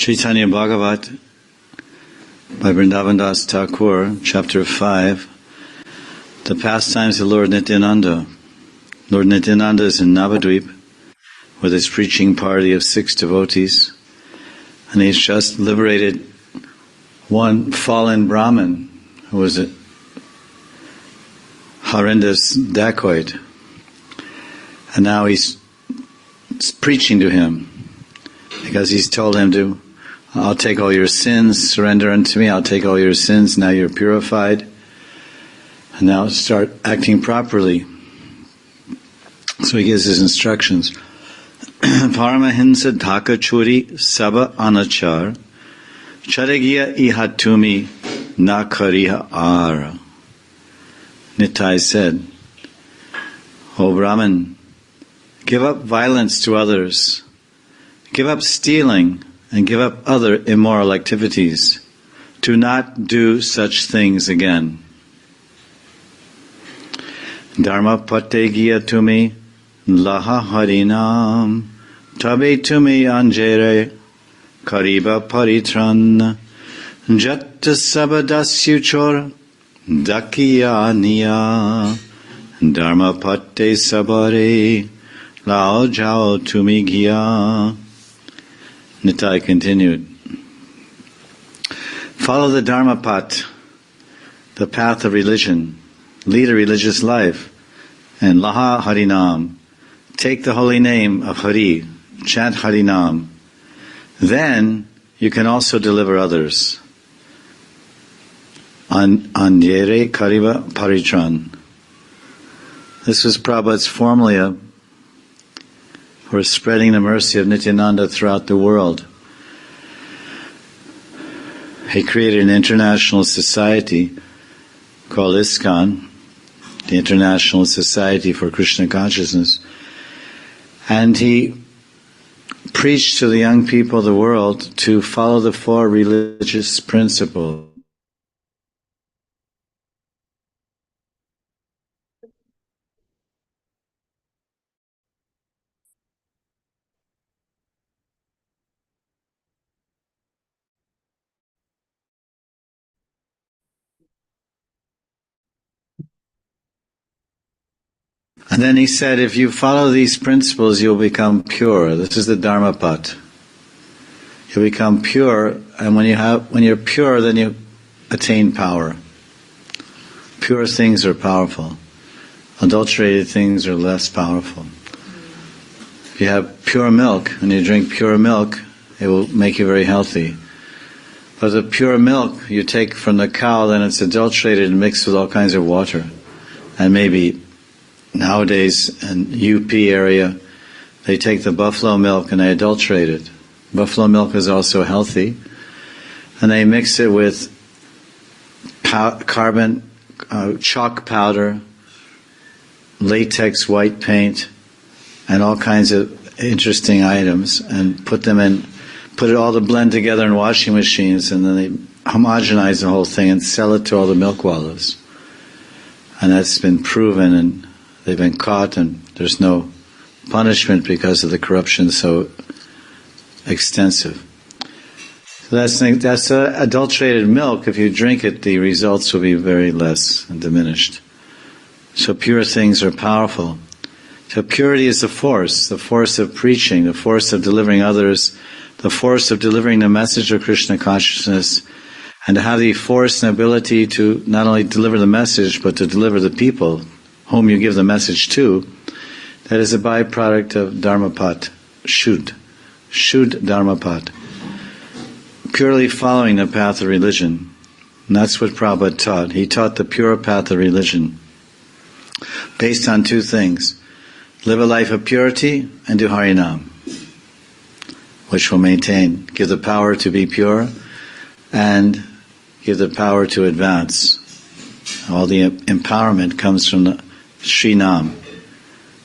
Chaitanya Bhagavat, by Vrindavan Das Thakur, chapter 5, the pastimes of Lord Nityananda. Lord Nityananda is in Navadvip with his preaching party of 6 devotees, and he's just liberated one fallen Brahmin who was a horrendous dacoit, and now he's preaching to him because he's told him to, I'll take all your sins, surrender unto me, I'll take all your sins, now you're purified, and now start acting properly. So he gives his instructions. Paramahinsa dhaka churi saba anachar charegiya ihatumi na kariha ara. Nitai said, O Brahman, give up violence to others, give up stealing, and give up other immoral activities. Do not do such things again. Dharma pategiya tumi laha harinam tabe tumi anjere kariba paritran jatta sabadasyuchor dakiya niya dharma pate sabare lao jao tumi gya. Nitai continued, follow the Dharma path, the path of religion, lead a religious life, and Laha Harinam, take the holy name of Hari, chant Harinam. Then you can also deliver others. Anyere Kariva Paritran. This was Prabhupada's formula for spreading the mercy of Nityananda throughout the world. He created an international society called ISKCON, the International Society for Krishna Consciousness, and he preached to the young people of the world to follow the 4 religious principles. And then he said, if you follow these principles, you'll become pure. This is the Dharma path. You'll become pure, and when you're pure, then you attain power. Pure things are powerful. Adulterated things are less powerful. If you have pure milk, and you drink pure milk, it will make you very healthy. But the pure milk you take from the cow, then it's adulterated and mixed with all kinds of water. And maybe nowadays in UP area, they take the buffalo milk and they adulterate it. Buffalo milk is also healthy, and they mix it with chalk powder, latex white paint, and all kinds of interesting items, and put it all to blend together in washing machines, and then they homogenize the whole thing and sell it to all the milkwallas. And that's been proven, and they've been caught, and there's no punishment because of the corruption so extensive. So that's adulterated milk. If you drink it, the results will be very less and diminished. So pure things are powerful. So purity is the force of preaching, the force of delivering others, the force of delivering the message of Krishna consciousness, and to have the force and ability to not only deliver the message, but to deliver the people whom you give the message to. That is a byproduct of Dharmapat, Shuddh Dharmapat. Purely following the path of religion. And that's what Prabhupada taught. He taught the pure path of religion, based on 2 things. Live a life of purity and do Harinam, which will give the power to be pure and give the power to advance. All the empowerment comes from the Sri Nam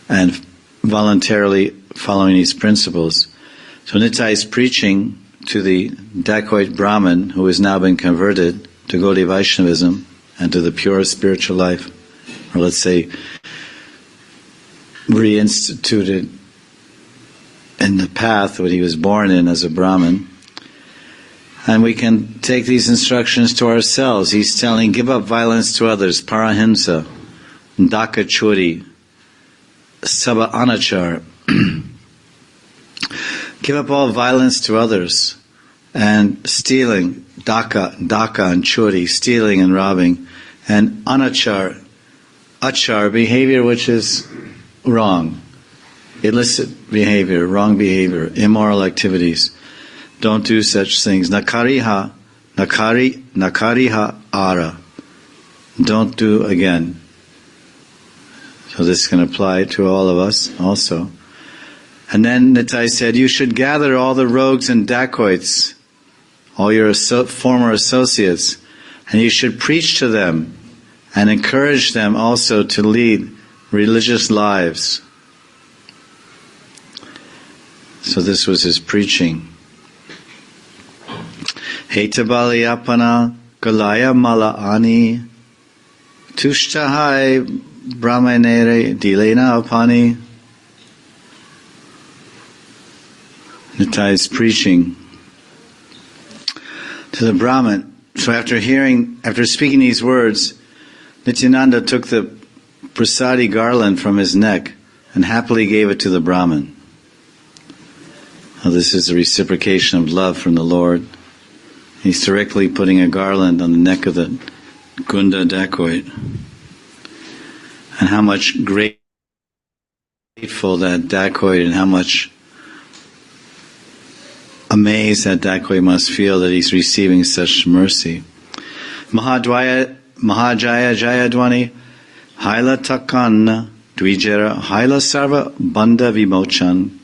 and voluntarily following these principles. So Nitai is preaching to the dacoit Brahmin who has now been converted to Gaudiya Vaishnavism and to the pure spiritual life, or let's say reinstituted in the path that he was born in as a Brahmin. And we can take these instructions to ourselves. He's telling, give up violence to others, parahimsa, daka churi, saba anachar. Give up all violence to others, and stealing, daka and churi, stealing and robbing, and anachar, achar, behavior which is wrong, illicit behavior, wrong behavior, immoral activities. Don't do such things. Nakariha ara. Don't do again. So this can apply to all of us also. And then Nitai said, you should gather all the rogues and dacoits, all your former associates, and you should preach to them and encourage them also to lead religious lives. So this was his preaching. Heitabaliyapana galaya mala ani tushtahai brahmanere dilena apani. Nitai's preaching to the Brahmin. So after speaking these words, Nityananda took the prasadi garland from his neck and happily gave it to the Brahmin. Now this is a reciprocation of love from the Lord. He's directly putting a garland on the neck of the Gunda dacoit. And how much grateful that dacoit, and how much amazed that dacoit must feel that he's receiving such mercy. Mahajaya Jayadwani Haila Takanna Dvijera Haila Sarva Banda Vimochan.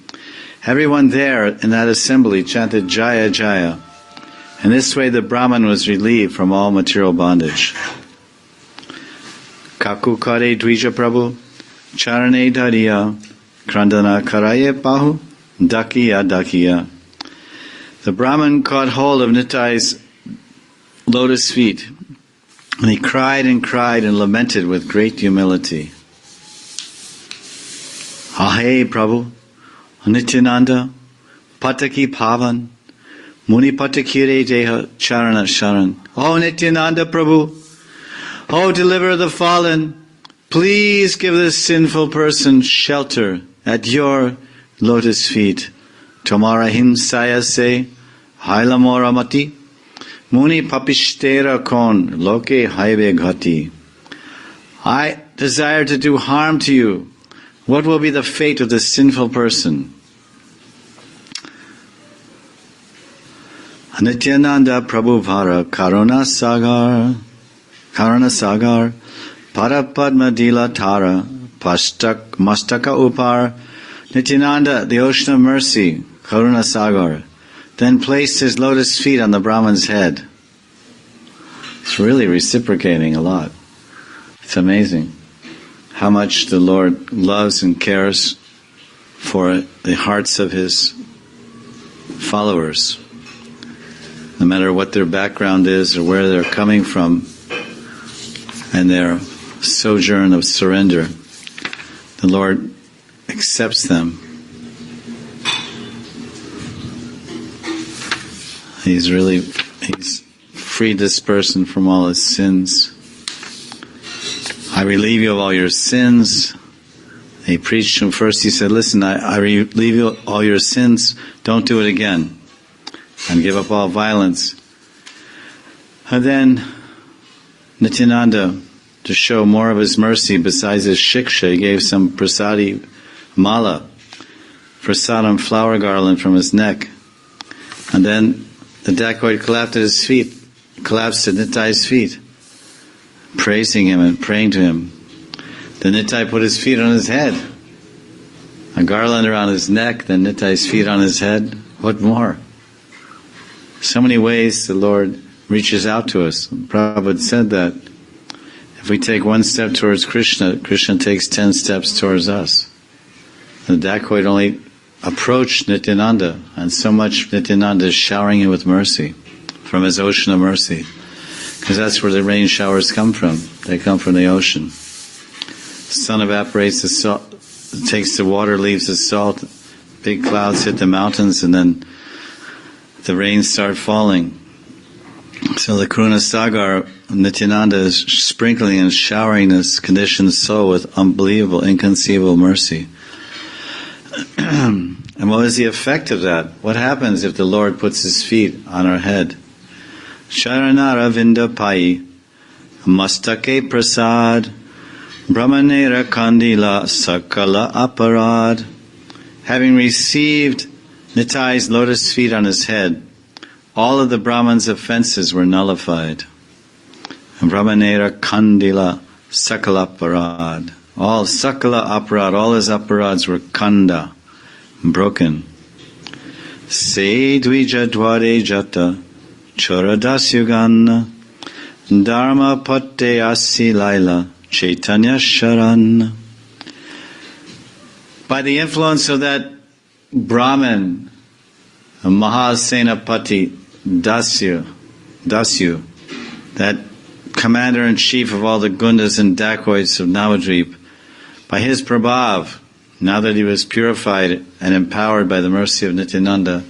Everyone there in that assembly chanted Jaya Jaya. And this way the Brahman was relieved from all material bondage. Kaku Kare Dvija Prabhu Charane Dhariya Krandana Karaye Bahu Dakiya. The Brahman caught hold of Nitai's lotus feet, and he cried and lamented with great humility. Ahe Prabhu, Nityananda, Pataki Pavan, Muni Patakire Deha Charana Sharan. Oh Nityananda Prabhu, oh deliver the fallen, please give this sinful person shelter at your lotus feet. Tomara himsaya se, haila moramati, muni papishtera kon, loke haive ghati. I desire to do harm to you. What will be the fate of this sinful person? Nityananda Prabhu Vara Karuna Sagar Parapadma Dila Tara Mastaka Upar. Nityananda, the ocean of mercy, Karuna Sagar, then placed his lotus feet on the Brahman's head. It's really reciprocating a lot. It's amazing how much the Lord loves and cares for the hearts of His followers. No matter what their background is or where they're coming from and their sojourn of surrender, the Lord accepts them. He's freed this person from all his sins. I relieve you of all your sins. He preached to him first. He said, listen, I relieve you of all your sins. Don't do it again. And give up all violence. And then Nityananda, to show more of his mercy besides his shiksha, he gave some prasadi mala, prasadam flower garland from his neck. And then the dacoit collapsed at Nitai's feet, praising him and praying to him. Then Nitai put his feet on his head, a garland around his neck, then Nitai's feet on his head. What more? So many ways the Lord reaches out to us. Prabhupada said that if we take one step towards Krishna, Krishna takes 10 steps towards us. The dacoit only approached Nityananda, and so much Nityananda is showering him with mercy from his ocean of mercy. Because that's where the rain showers come from. They come from the ocean. The sun evaporates the salt, takes the water, leaves the salt, big clouds hit the mountains, and then the rains start falling. So the Karuna Sagar, Nityananda is sprinkling and showering this conditioned soul with unbelievable, inconceivable mercy. And what is the effect of that? What happens if the Lord puts His feet on our head? Sharanara Vinda Pai, Mastake Prasad, Brahmanera Kandila Sakala Aparad. Having received Nitai's lotus feet on his head, all of the Brahman's offenses were nullified. Brahmanera Kandila Sakala Aparad. All Sakala Aparad, all his aparads were kanda, broken. Se Dvija Dware Jata Choradasyugana Dharma Patte Asi Laila Chaitanya Sharan. By the influence of that Brahman, Mahasenapati Dasyu, that commander-in-chief of all the Gundas and dacoits of Navadvip, by his prabhav, now that he was purified and empowered by the mercy of Nityananda,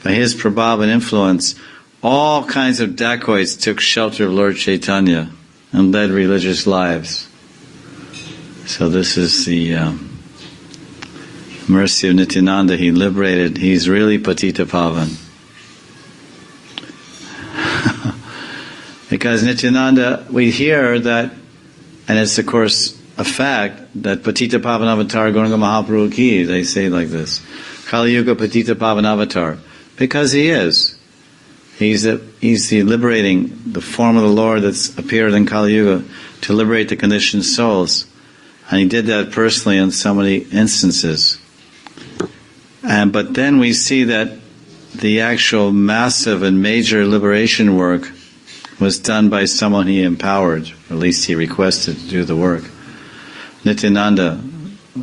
by his prabhav and influence, all kinds of dacoits took shelter of Lord Chaitanya and led religious lives. So this is the mercy of Nityananda. He liberated. He's really Patita Pavan. Because Nityananda, we hear that, and it's of course a fact, that Patita Pavan Avatar Gauranga Mahaprabhu Ki, they say like this, Kali Yuga Patita Pavan Avatar, because he is. He's the liberating, the form of the Lord that's appeared in Kali Yuga to liberate the conditioned souls. And he did that personally in so many instances. But then we see that the actual massive and major liberation work was done by someone he empowered, or at least he requested to do the work. Nityananda.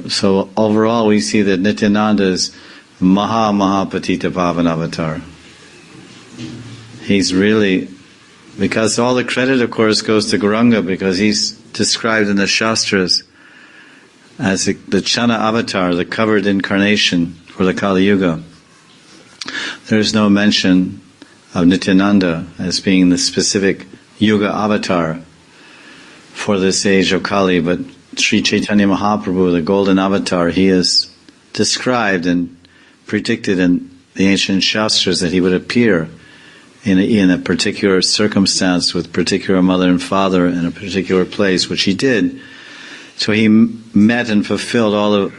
So overall we see that Nityananda is Patita Pavan Avatar. He's really, because all the credit of course goes to Gauranga, because he's described in the Shastras as the Chana Avatar, the covered incarnation for the Kali Yuga. There's no mention of Nityananda as being the specific Yuga Avatar for this age of Kali, but Sri Chaitanya Mahaprabhu, the Golden Avatar, he is described and predicted in the ancient Shastras that he would appear in a particular circumstance with particular mother and father in a particular place, which he did. So he met and fulfilled all the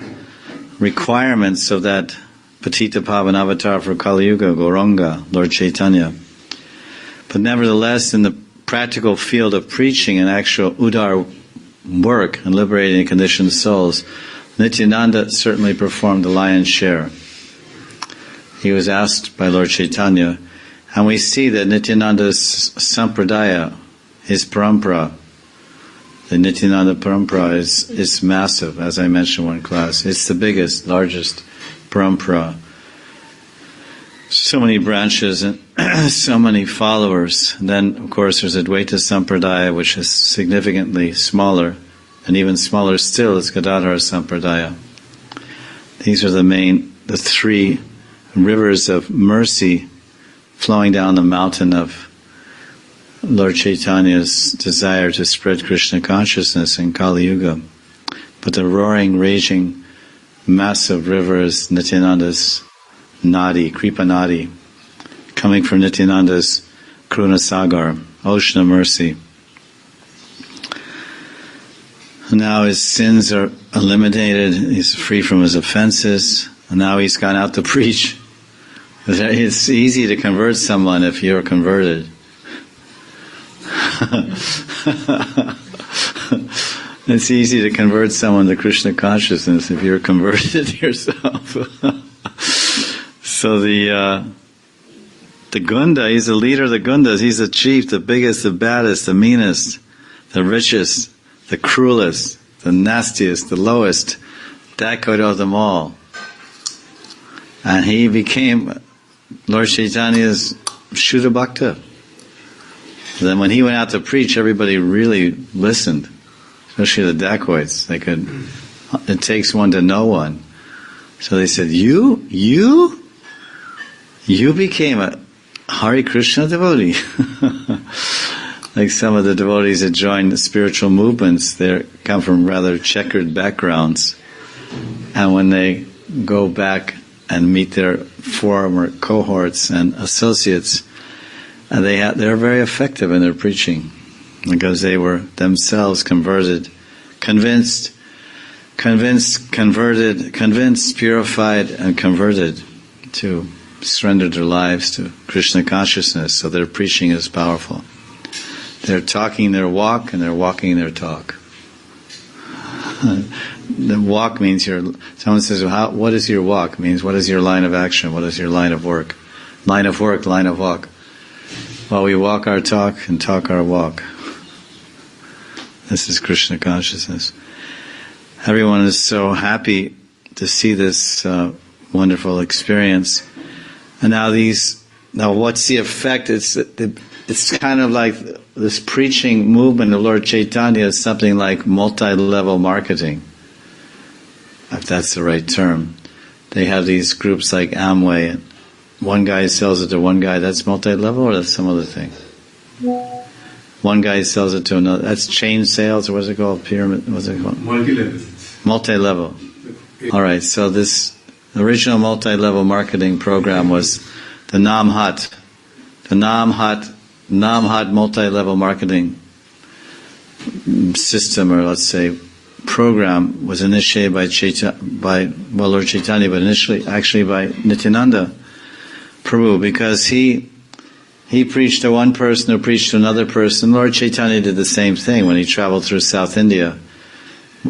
requirements of that Patita Pavan Avatar for Kali Yuga, Gauranga, Lord Chaitanya. But nevertheless, in the practical field of preaching and actual udar work and liberating conditioned souls, Nityananda certainly performed the lion's share. He was asked by Lord Chaitanya, and we see that Nityananda's sampradaya, his parampara, the Nityananda parampara is massive, as I mentioned in one class. It's the biggest, largest parampara. So many branches and so many followers. And then, of course, there's Advaita Sampradaya, which is significantly smaller, and even smaller still is Gadadhara Sampradaya. These are the three rivers of mercy flowing down the mountain of Lord Chaitanya's desire to spread Krishna consciousness in Kali Yuga. But the roaring, raging, massive river is Nityananda's Nadi, Kripa Nadi, coming from Nityananda's Karuna Sagar, ocean of mercy. Now his sins are eliminated, he's free from his offenses, and now he's gone out to preach. It's easy to convert someone if you're converted. It's easy to convert someone to Krishna consciousness if you're converted yourself. So the Gunda, he's the leader of the Gundas, he's the chief, the biggest, the baddest, the meanest, the richest, the cruelest, the nastiest, the lowest, dacoit of them all. And he became Lord Chaitanya's Shuddha Bhakta. Then when he went out to preach, everybody really listened, especially the dacoits. It takes one to know one. So they said, you became Hare Krishna devotee. Like some of the devotees that join the spiritual movements, they come from rather checkered backgrounds. And when they go back and meet their former cohorts and associates, they're very effective in their preaching because they were themselves converted, convinced, purified, and converted to surrender their lives to Krishna consciousness. So their preaching is powerful. They're talking their walk and they're walking their talk. The walk means someone says, well, what is your walk? It means what is your line of action? What is your line of work? Line of work, line of walk. Well, we walk our talk and talk our walk. This is Krishna consciousness. Everyone is so happy to see this wonderful experience. And now what's the effect? It's kind of like this preaching movement of Lord Chaitanya is something like multi-level marketing, if that's the right term. They have these groups like Amway, and one guy sells it to one guy. That's multi-level, or that's some other thing? One guy sells it to another. That's chain sales, or what's it called? Pyramid? What's it called? Multi-level. Multi-level. All right. So this original multi-level marketing program was the Namhat. The Namhat multi-level marketing system, or let's say program, was initiated by Lord Chaitanya, but initially actually by Nityananda Prabhu, because he preached to one person who preached to another person. Lord Chaitanya did the same thing when he traveled through South India.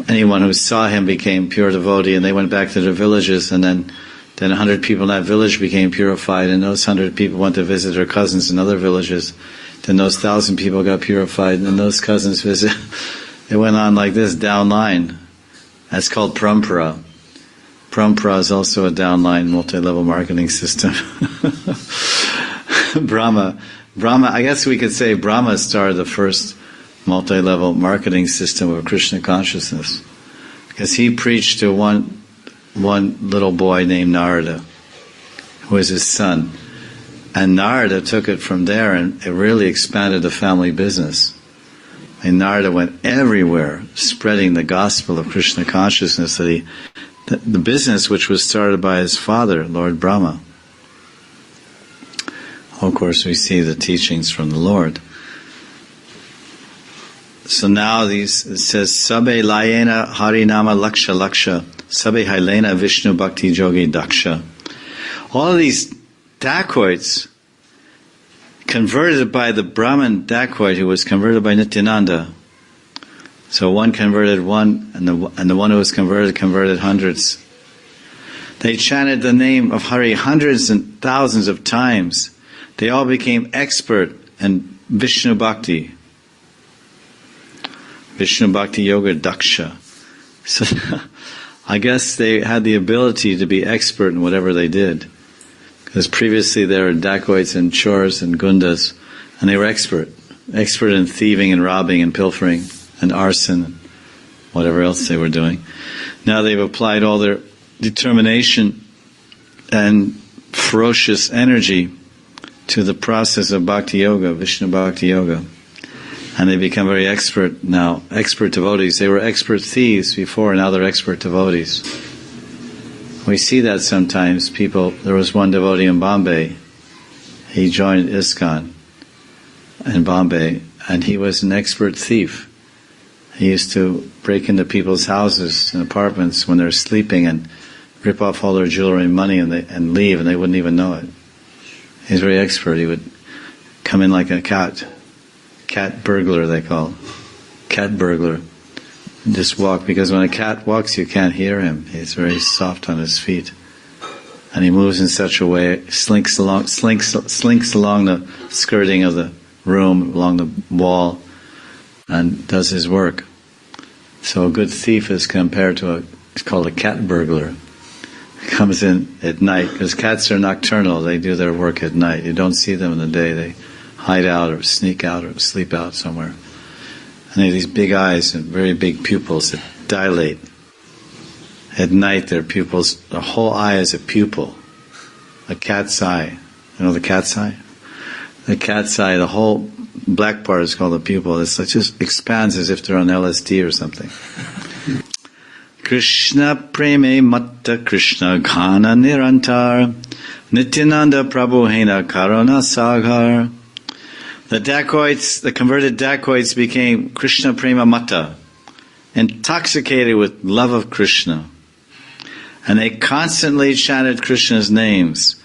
Anyone who saw him became pure devotee, and they went back to their villages, and then 100 people in that village became purified, and those 100 people went to visit their cousins in other villages. Then those 1,000 people got purified, and then those cousins visit. It went on like this, downline. That's called parampara. Parampara is also a downline multi-level marketing system. Brahma, I guess we could say Brahma started the first multi-level marketing system of Krishna consciousness, because he preached to one little boy named Narada, who was his son. And Narada took it from there, and it really expanded the family business. And Narada went everywhere spreading the gospel of Krishna consciousness, the business which was started by his father, Lord Brahma. Of course, we see the teachings from the Lord. So now it says, Sabe layena harinama laksha, Sabe hailena Vishnu bhakti jogi daksha. All of these dacoits converted by the Brahmin dacoit who was converted by Nityananda. So one converted one, and the one who was converted hundreds. They chanted the name of Hari hundreds and thousands of times. They all became expert in Vishnu Bhakti. Vishnu Bhakti Yoga Daksha. So I guess they had the ability to be expert in whatever they did. Because previously they were dacoits and chors and gundas, and they were expert in thieving and robbing and pilfering and arson and whatever else they were doing. Now they've applied all their determination and ferocious energy to the process of Bhakti Yoga, Vishnu Bhakti Yoga. And they become very expert now, expert devotees. They were expert thieves before, now they're expert devotees. We see that sometimes. There was one devotee in Bombay. He joined ISKCON in Bombay, and he was an expert thief. He used to break into people's houses and apartments when they're sleeping and rip off all their jewelry and money and leave, and they wouldn't even know it. He's very expert. He would come in like a cat burglar, they call it. Cat burglar. And just walk, because when a cat walks you can't hear him. He's very soft on his feet. And he moves in such a way, slinks along the skirting of the room, along the wall, and does his work. So a good thief is compared to it's called a cat burglar. He comes in at night, because cats are nocturnal, they do their work at night. You don't see them in the day, they hide out or sneak out or sleep out somewhere. And they have these big eyes and very big pupils that dilate. At night their pupils, the whole eye is a pupil. A cat's eye. You know the cat's eye? the cat's eye, the whole black part is called the pupil. It's like just expands as if they're on LSD or something. Krishna preme matta Krishna ghana nirantar Nityananda Prabhu hena karuna sagar. The dacoits, the converted dacoits became Krishna prema matta, intoxicated with love of Krishna. And they constantly chanted Krishna's names,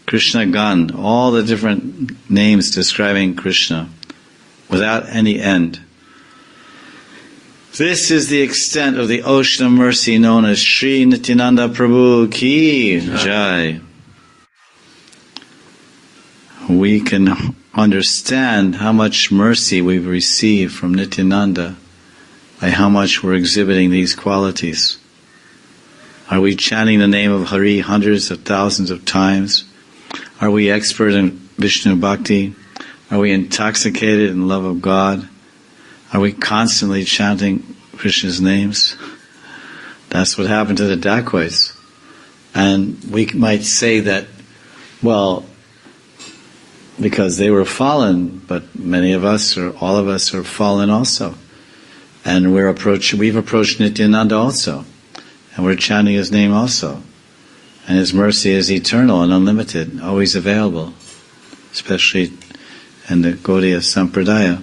Krishna Gan, all the different names describing Krishna, without any end. This is the extent of the ocean of mercy known as Sri Nityananda Prabhu Ki Jai. We can understand how much mercy we've received from Nityananda by how much we're exhibiting these qualities. Are we chanting the name of Hari hundreds of thousands of times? Are we expert in Vishnu Bhakti? Are we intoxicated in love of God? Are we constantly chanting Krishna's names? That's what happened to the dacoits. And we might say that, well, because they were fallen, but many of us, or all of us, are fallen also. And we've approached Nityananda also. And we're chanting his name also. And his mercy is eternal and unlimited, always available, especially in the Gaudiya Sampradaya.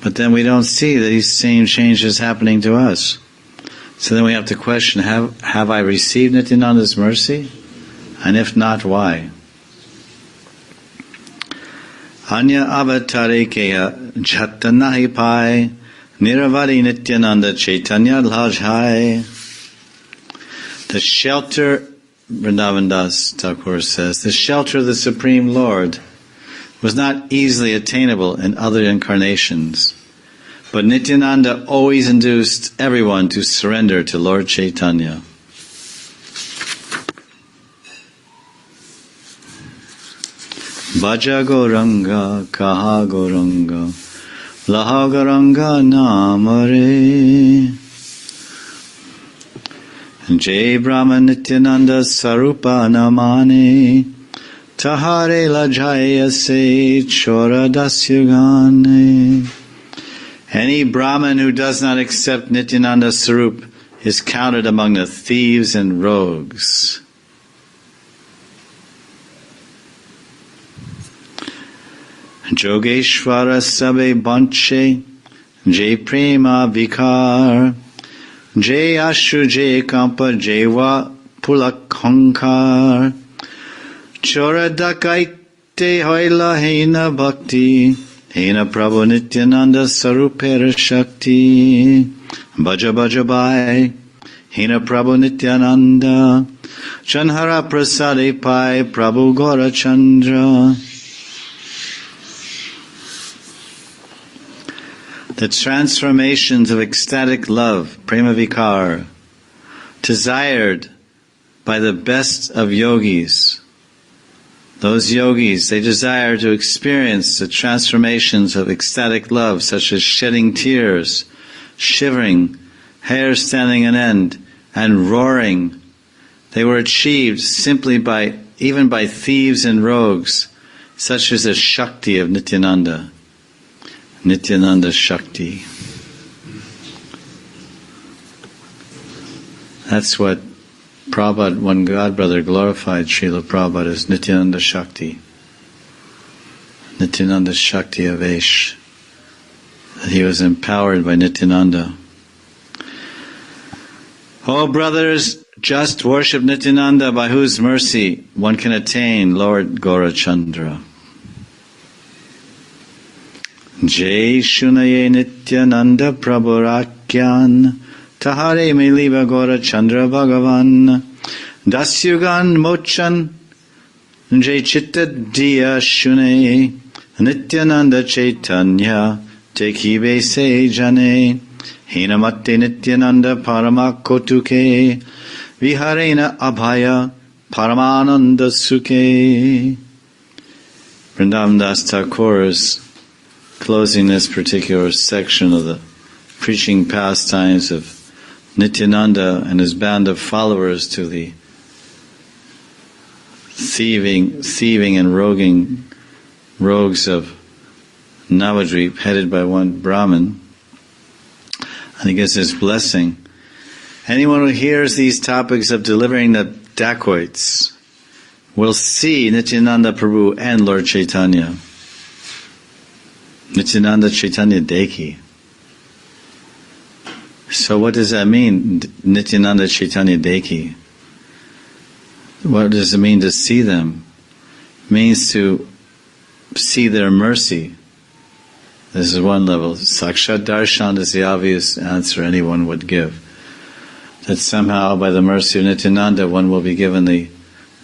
But then we don't see that these same changes happening to us. So then we have to question, have I received Nityananda's mercy? And if not, why? Anya avatare keya jatta nahi pai Niravari Nityananda Chaitanya Lajhai. The shelter, Vrindavan Das Thakur says, the shelter of the Supreme Lord was not easily attainable in other incarnations, but Nityananda always induced everyone to surrender to Lord Chaitanya. Bhaja Gauranga, Kaha Gauranga, Laha Gauranga Namare. Jai Brahma Nityananda Sarupa Namane Tahare Lajaya Se Chora Dasyugane. Any Brahmin who does not accept Nityananda Sarup is counted among the thieves and rogues. Jogeshwara Sabe Banche Jai Prema Vikar Jai Ashu Jai Kampa Jai Va Pulakhankar Chora Dakaite Hoila Hena Bhakti Hena Prabhu Nityananda Sarupera Shakti Bhaja Bhaja Bhai Hena Prabhu Nityananda Chanhara Prasade Pai Prabhu Gora Chandra. The transformations of ecstatic love, prema vikar, desired by the best of yogis. Those yogis, they desire to experience the transformations of ecstatic love, such as shedding tears, shivering, hair standing on end, and roaring. They were achieved simply even by thieves and rogues, such as the Shakti of Nityananda. Nityananda Shakti. That's what Prabhupada, one godbrother, glorified Srila Prabhupada as Nityananda Shakti. Nityananda Shakti Avesh. That he was empowered by Nityananda. Oh brothers, just worship Nityananda, by whose mercy one can attain Lord Gaurachandra. Jai Shunaye Nityananda Prabhurakyan Tahare Meliva Gora Chandra Bhagavan Dasyugan Mochan Jai Chitta Diya Shune Nityananda Chaitanya Tekibe Se Jane Hinamatte Nityananda Paramakotuke Viharena Abhaya Paramananda Suke. Vrindavan Das Thakur is closing this particular section of the preaching pastimes of Nityananda and his band of followers to the thieving and roguing rogues of Navadvip, headed by one Brahmin, and he gives his blessing. Anyone who hears these topics of delivering the dacoits will see Nityananda Prabhu and Lord Chaitanya. Nityananda Chaitanya Deki. So what does that mean, Nityananda Chaitanya Deki? What does it mean to see them? It means to see their mercy. This is one level. Sakshat Darshan is the obvious answer anyone would give. That somehow by the mercy of Nityananda one will be given the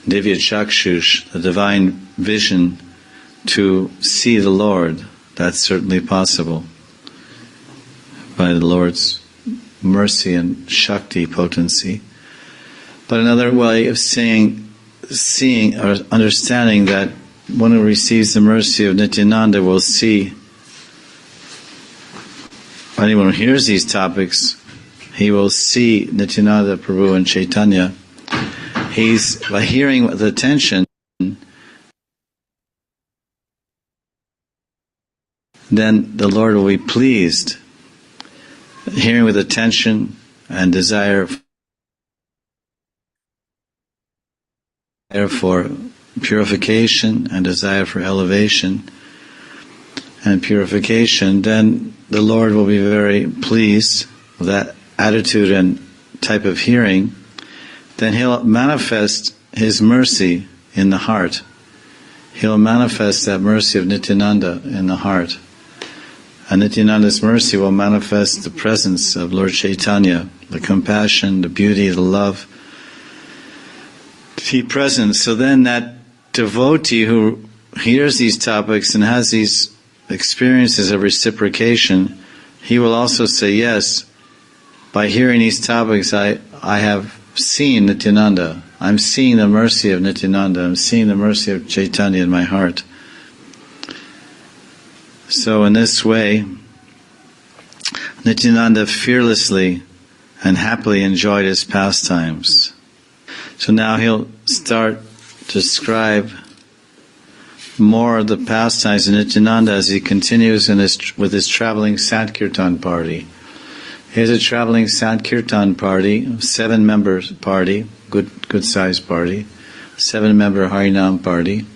Divya Chakshush, the divine vision to see the Lord. That's certainly possible by the Lord's mercy and Shakti potency. But another way of seeing or understanding that one who receives the mercy of Nityananda will see, anyone who hears these topics, he will see Nityananda Prabhu and Chaitanya. He's, by hearing with attention, then the Lord will be pleased. Hearing with attention and desire for purification and desire for elevation and purification, then the Lord will be very pleased with that attitude and type of hearing. Then He'll manifest His mercy in the heart. He'll manifest that mercy of Nityananda in the heart. And Nityananda's mercy will manifest the presence of Lord Chaitanya, the compassion, the beauty, the love, to be present. So then that devotee who hears these topics and has these experiences of reciprocation, he will also say, yes, by hearing these topics I have seen Nityananda. I'm seeing the mercy of Nityananda. I'm seeing the mercy of Chaitanya in my heart. So in this way, Nityananda fearlessly and happily enjoyed his pastimes. So now he'll start to describe more of the pastimes of Nityananda as he continues with his traveling Sankirtan party. Here's a traveling Sankirtan party, 7-member party, good sized party, 7-member Harinam party,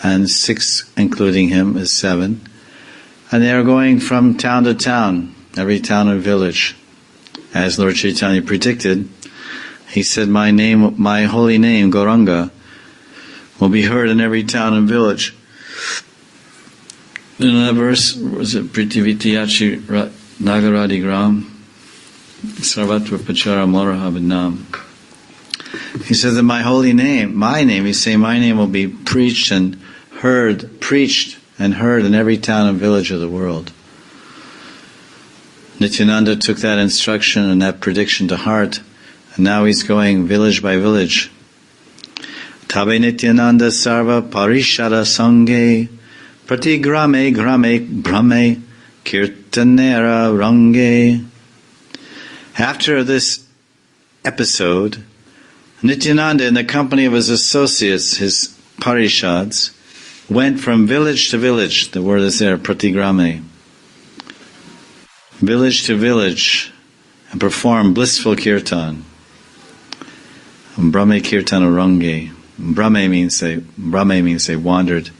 and 6 including him is 7. And they are going from town to town, every town and village. As Lord Chaitanya predicted, he said, my holy name, Gauranga, will be heard in every town and village. In that verse, was it Pritivitiyachi Nagaradi Gram? Sarvatva Pachara Moraha Vidnam. He said that my name, he's saying my name will be preached and heard in every town and village of the world. Nityananda took that instruction and that prediction to heart, and now he's going village by village. Tabe Nityananda Sarva Parishara Sange Prati Grame Brahme Kirtanera Range. After this episode, Nityananda, in the company of his associates, his parishads, went from village to village. The word is there, Pratigrame. Village to village, and performed blissful kirtan. Brahme Kirtana Range. Brahme means they wandered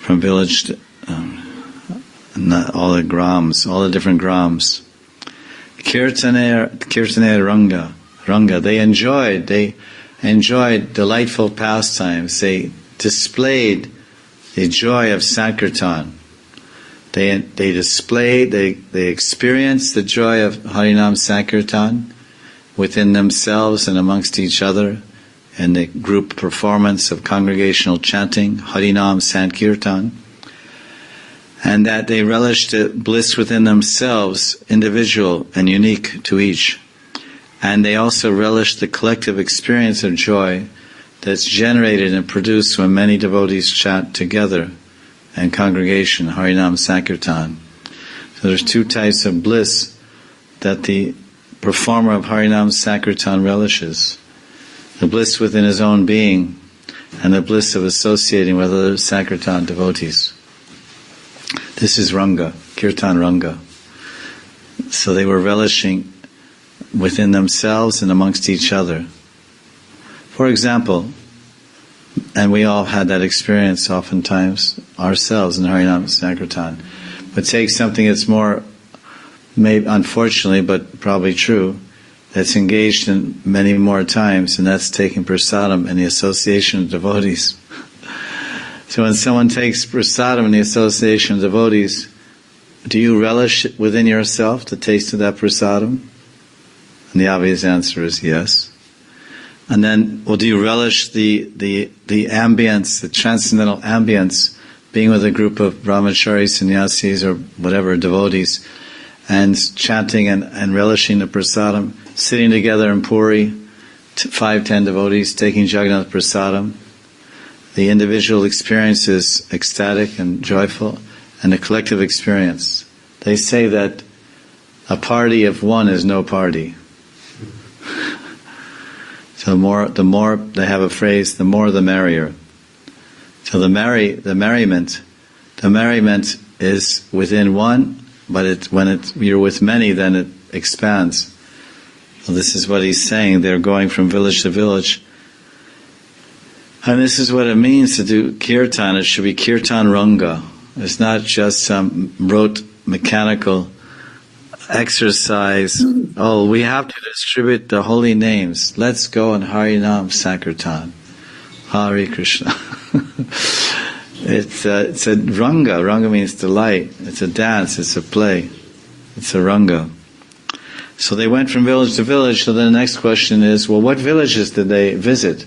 from village to all the different grams. Kirtane Ranga. They enjoyed delightful pastimes. They displayed the joy of Sankirtan. They experienced the joy of Harinam Sankirtan within themselves and amongst each other in the group performance of congregational chanting, Harinam Sankirtan, and that they relished the bliss within themselves, individual and unique to each. And they also relished the collective experience of joy that's generated and produced when many devotees chant together in congregation, Harinam Sankirtan. So there's 2 types of bliss that the performer of Harinam Sankirtan relishes. The bliss within his own being, and the bliss of associating with other Sankirtan devotees. This is Ranga, Kirtan Ranga. So they were relishing within themselves and amongst each other. For example, and we all had that experience oftentimes ourselves in Harinam Sankirtan, but take something that's more, maybe unfortunately, but probably true, that's engaged in many more times, and that's taking prasadam in the association of devotees. So when someone takes prasadam in the association of devotees, do you relish within yourself the taste of that prasadam? And the obvious answer is yes. And then, well, do you relish the ambience, the transcendental ambience, being with a group of brahmacharis, sannyasis, or whatever, devotees, and chanting and relishing the prasadam, sitting together in Puri, 5-10 devotees, taking Jagannath prasadam. The individual experience is ecstatic and joyful, and the collective experience. They say that a party of one is no party. So the more they have a phrase, the more the merrier. So the merriment is within one, but when you're with many, then it expands. So this is what he's saying. They're going from village to village. And this is what it means to do kirtan. It should be kirtan ranga. It's not just some rote mechanical exercise. Oh, we have to distribute the holy names. Let's go and Harinam Sankirtan. Hare Krishna. It's a ranga. Ranga means delight. It's a dance. It's a play. It's a ranga. So they went from village to village. So then the next question is, well, what villages did they visit?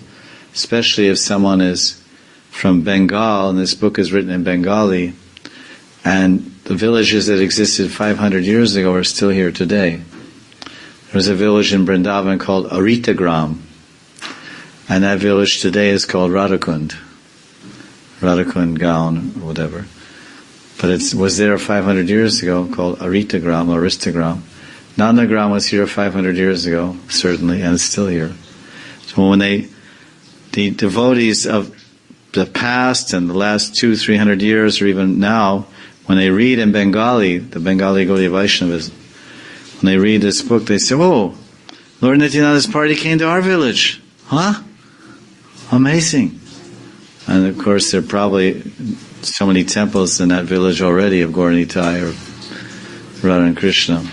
Especially if someone is from Bengal, and this book is written in Bengali, and the villages that existed 500 years ago are still here today. There was a village in Vrindavan called Aritagram, and that village today is called Radhakund Gaon, or whatever. But it was there 500 years ago, called Aritagram or Aristagram. Nandagram was here 500 years ago, certainly, and it's still here. So when the devotees of the past and the last 200-300 years, or even now, when they read in Bengali, the Bengali Gaudiya Vaishnavas, when they read this book, they say, oh, Lord Nityananda's party came to our village. Huh? Amazing. And of course, there are probably so many temples in that village already of Gaur Nitai or Radha and Krishna.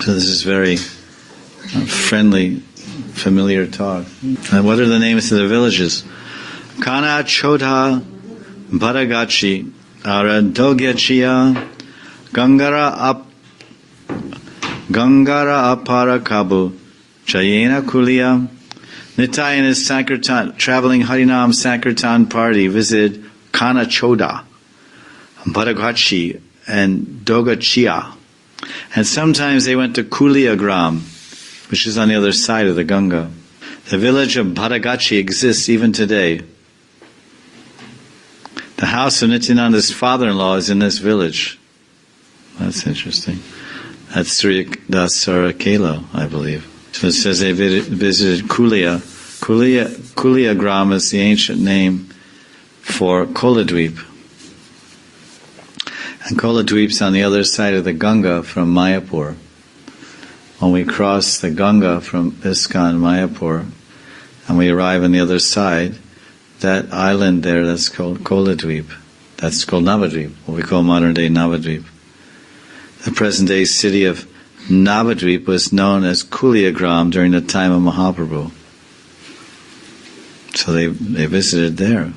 So this is very friendly, familiar talk. And what are the names of the villages? Kana Chodha Bharagachi Aradogachia Gangara Aparakabu Jayena Kulia. Nitai and his Sankirtan, traveling Harinam Sankirtan party visited Kana Choda, Bharagachi, and Dogachia. And sometimes they went to Kuliagram, which is on the other side of the Ganga. The village of Bharagachi exists even today. The house of Nityananda's father-in-law is in this village. That's interesting. That's Sarakela, I believe. So it says they visited Kulia. Kuliagram is the ancient name for Koladweep. And Koladweep's on the other side of the Ganga from Mayapur. When we cross the Ganga from ISKCON Mayapur, and we arrive on the other side, that island there, that's called Koladweep. That's called Navadweep, what we call modern day Navadweep. The present day city of Navadweep was known as Kuliagram during the time of Mahaprabhu. So they visited there.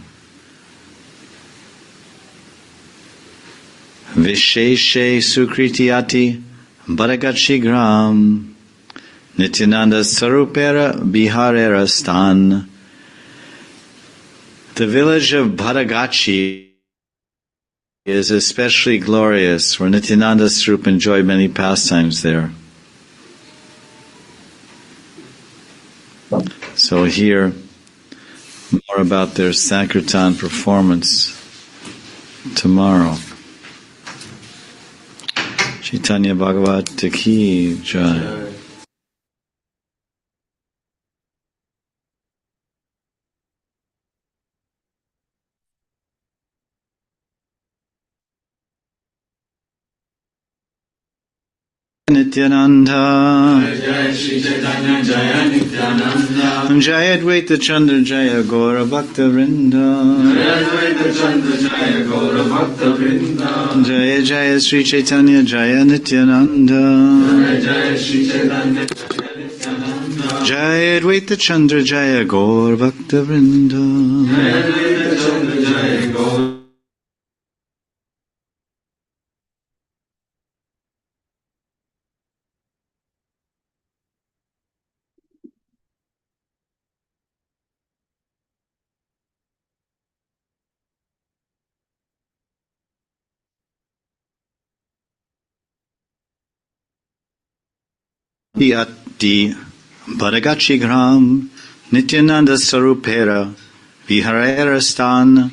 Visheshe Sukritiati Bharagachi Gram Nityananda Sarupera Biharera Stan. The village of Bharagachi is especially glorious, where Nityananda Sarup enjoyed many pastimes there. So hear more about their Sankirtan performance tomorrow. Chaitanya Bhagavata Ki Jai. Nityananda. Jaya Advaita Chandra Jaya Gaura Bhakta Vrinda. Jaya Jaya Sri Chaitanya Jaya Nityananda. Jaya Advaita Chandra Jaya Gaura Bhakta Vrinda. Di Badagachi Gram Nityananda Sarupera Viharera Stan.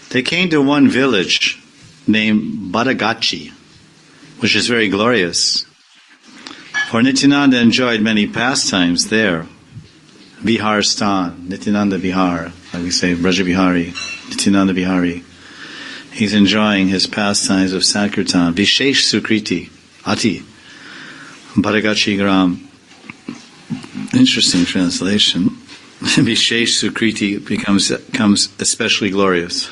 They came to one village named Badagachi, which is very glorious. For Nityananda enjoyed many pastimes there. Vihar Stan, Nityananda Vihar, like we say, Braja Vihari, Nityananda Vihari. He's enjoying his pastimes of Sankirtan. Vishesh Sukriti, Ati. Badagachi Gram. Interesting translation. Vishesh Sukriti becomes especially glorious.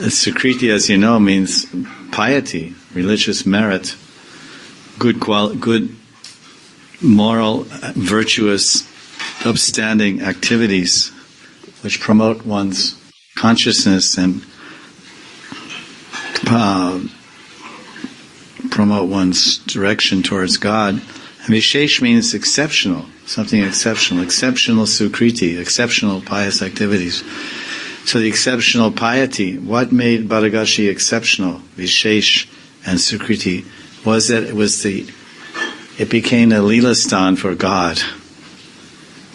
Sukriti, as you know, means piety, religious merit, good moral, virtuous, upstanding activities which promote one's consciousness and promote one's direction towards God. And Vishesh means exceptional, something exceptional, exceptional sukriti, exceptional pious activities. So the exceptional piety, what made Badagachi exceptional, Vishesh and sukriti, was that it became a Leela Stan for God.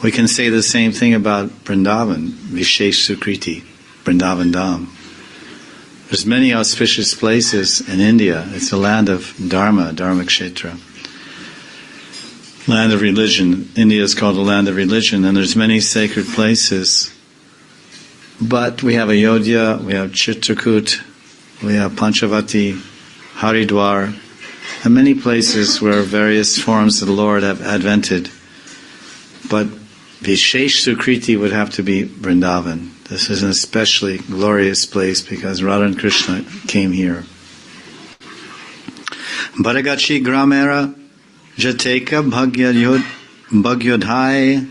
We can say the same thing about Vrindavan, Vishesh sukriti, Vrindavan Dham. There's many auspicious places in India. It's a land of Dharma, Dharma Kshetra. Land of religion. India is called a land of religion, and there's many sacred places. But we have Ayodhya, we have Chitrakoot, we have Panchavati, Haridwar, and many places where various forms of the Lord have advented. But Vishesh Sukriti would have to be Vrindavan. This is an especially glorious place because Radha and Krishna came here. Badagachi Gramera Jateka Bhagyodhai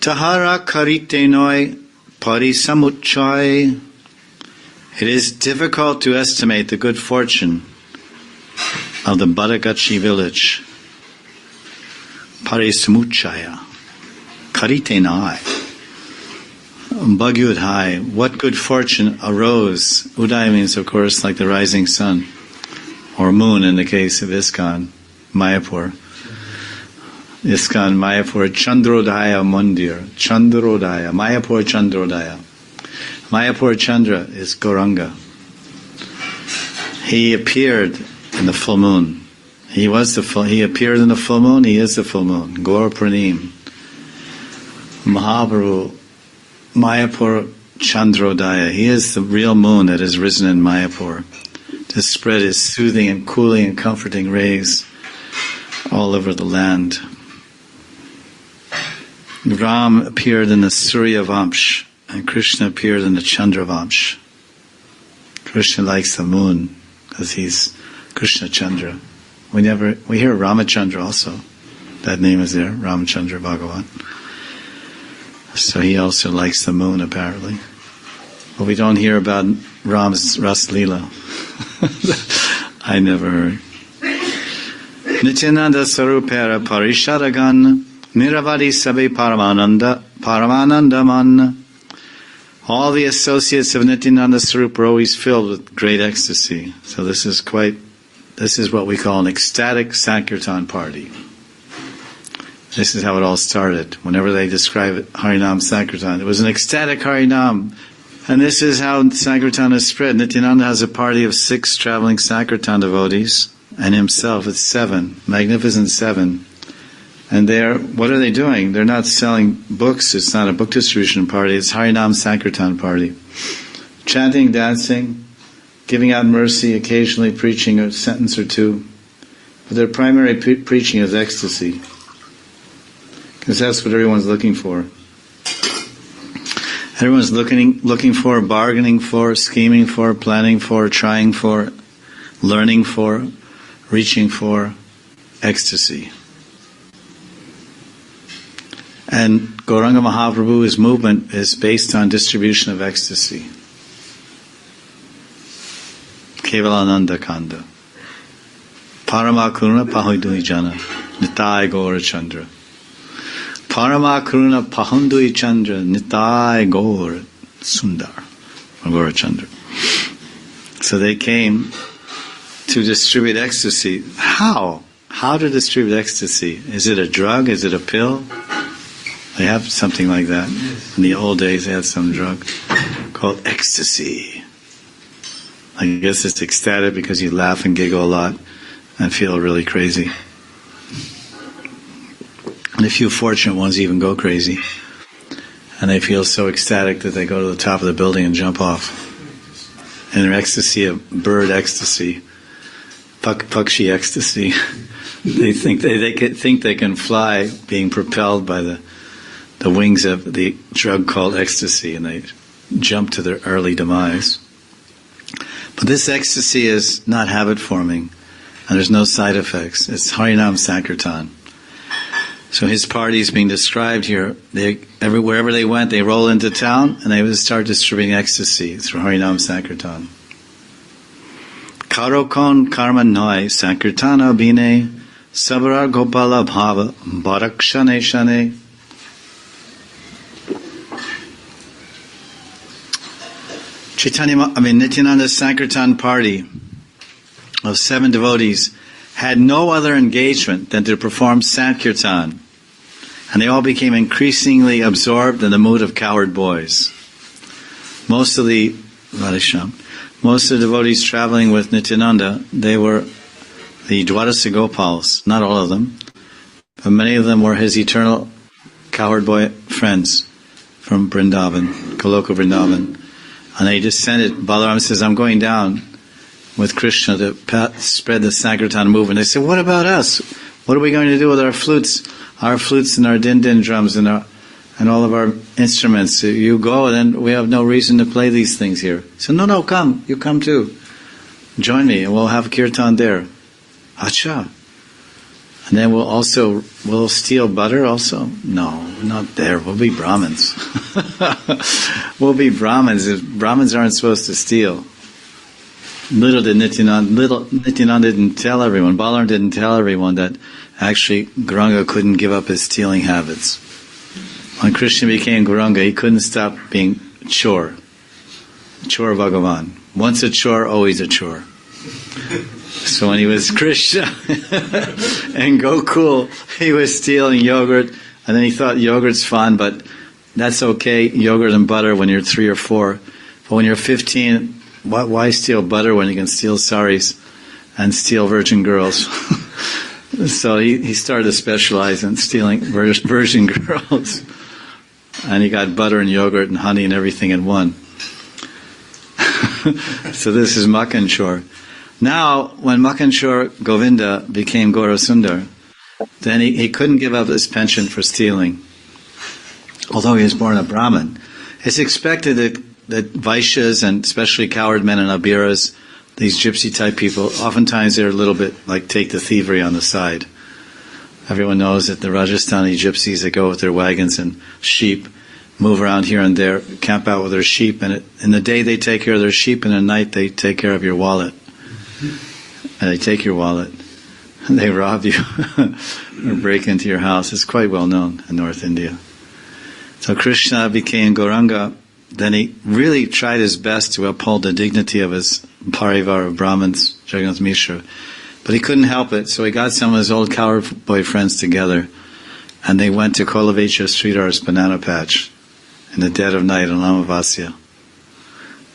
Tahara Karite Noi Parisamuchai. It is difficult to estimate the good fortune of the Badagachi village. Parisamuchaya Karite Noi Bhagyodhai. What good fortune arose. Uday means, of course, like the rising sun, or moon in the case of ISKCON, Mayapur. ISKCON, Mayapur, Chandrodaya Mandir. Chandrodaya, Mayapur Chandrodaya. Mayapur Chandra is Gauranga. He appeared in the full moon. He appeared in the full moon, he is the full moon. Gaur Pranim. Mahaprabhu, Mayapur Chandrodaya. He is the real moon that has risen in Mayapur to spread his soothing and cooling and comforting rays all over the land. Ram appeared in the Surya Vamsh and Krishna appeared in the Chandra Vamsh. Krishna likes the moon because he's Krishna Chandra. We hear Ramachandra also. That name is there, Ramachandra Bhagavan. So he also likes the moon apparently. But we don't hear about Ram's Ras Leela. I never heard. Nityananda Sarupera Parishadagan Niravadi Sabe Paramanandaman. All the associates of Nityananda Sarup are always filled with great ecstasy. So this is what we call an ecstatic Sankirtan party. This is how it all started. Whenever they describe it, Harinam Sankirtan, it was an ecstatic Harinam. And this is how Sankirtan is spread. Nityananda has a party of 6 traveling Sankirtan devotees, and himself it's 7, magnificent 7. And what are they doing? They're not selling books, it's not a book distribution party, it's Harinam Sankirtan party. Chanting, dancing, giving out mercy, occasionally preaching a sentence or two. But their primary preaching is ecstasy, because that's what everyone's looking for. Everyone's looking for, bargaining for, scheming for, planning for, trying for, learning for, reaching for ecstasy. And Gauranga Mahaprabhu's movement is based on distribution of ecstasy. Kevalananda Kanda. Parama Karuna Pahundui Jana. Nitai Gaura Chandra. Parama Karuna Pahundui Chandra. Nitai Gaura Sundar. Gaura Chandra. So they came to distribute ecstasy. How? How to distribute ecstasy? Is it a drug? Is it a pill? They have something like that. In the old days they had some drug called ecstasy. I guess it's ecstatic because you laugh and giggle a lot and feel really crazy. And a few fortunate ones even go crazy. And they feel so ecstatic that they go to the top of the building and jump off. And their ecstasy, a bird ecstasy, Pakshi ecstasy. They think they can fly, being propelled by the wings of the drug called ecstasy, and they jump to their early demise. But this ecstasy is not habit-forming, and there's no side effects. It's Harinam Sankirtan. So his party is being described here. Wherever they went, they roll into town, and they would start distributing ecstasy through Harinam Sankirtan. Karokon karma noi Sankirtana bine sabara gopala bhava barakshane shane. Nityananda's Sankirtan party of 7 devotees had no other engagement than to perform Sankirtan, and they all became increasingly absorbed in the mood of coward boys. Most of the devotees traveling with Nityananda, they were the Dwadasa Gopals, not all of them, but many of them were his eternal coward boy friends from Vrindavan, Goloka Vrindavan. And they descended. Balaram says, I'm going down with Krishna to spread the Sankirtan movement. They said, what about us? What are we going to do with our flutes and our din-din drums and all of our instruments? You go, and then we have no reason to play these things here. So no, come. You come too. Join me, and we'll have kirtan there. Acha. And then we'll steal butter also? No, not there. We'll be Brahmins. We'll be Brahmins. Brahmins aren't supposed to steal. Little Nityananda didn't tell everyone, Balaram didn't tell everyone that actually Gauranga couldn't give up his stealing habits. When Krishna became Gauranga, he couldn't stop being chore Bhagavan. Once a chore, always a chore. So when he was Krishna and Gokul, he was stealing yogurt, and then he thought yogurt's fun, but that's okay, yogurt and butter when you're 3 or 4. But when you're 15, why steal butter when you can steal saris and steal virgin girls? So he started to specialize in stealing virgin girls. And he got butter and yogurt and honey and everything in one. So this is Makanchor. Now, when Makanchor Govinda became Gaurasundar, then he couldn't give up his penchant for stealing, although he was born a Brahmin. It's expected that Vaishyas, and especially coward men and Abiras, these gypsy-type people, oftentimes they're a little bit like take the thievery on the side. Everyone knows that the Rajasthani gypsies that go with their wagons and sheep move around here and there, camp out with their sheep, and in the day they take care of their sheep, and at night they take care of your wallet. And they take your wallet, and they rob you or break into your house. It's quite well known in North India. So Krishna became Gauranga. Then he really tried his best to uphold the dignity of his parivar of Brahmins, Jagannath Mishra. But he couldn't help it, so he got some of his old coward boy friends together, and they went to Kolavecha Sridhar's banana patch in the dead of night on Amavasya.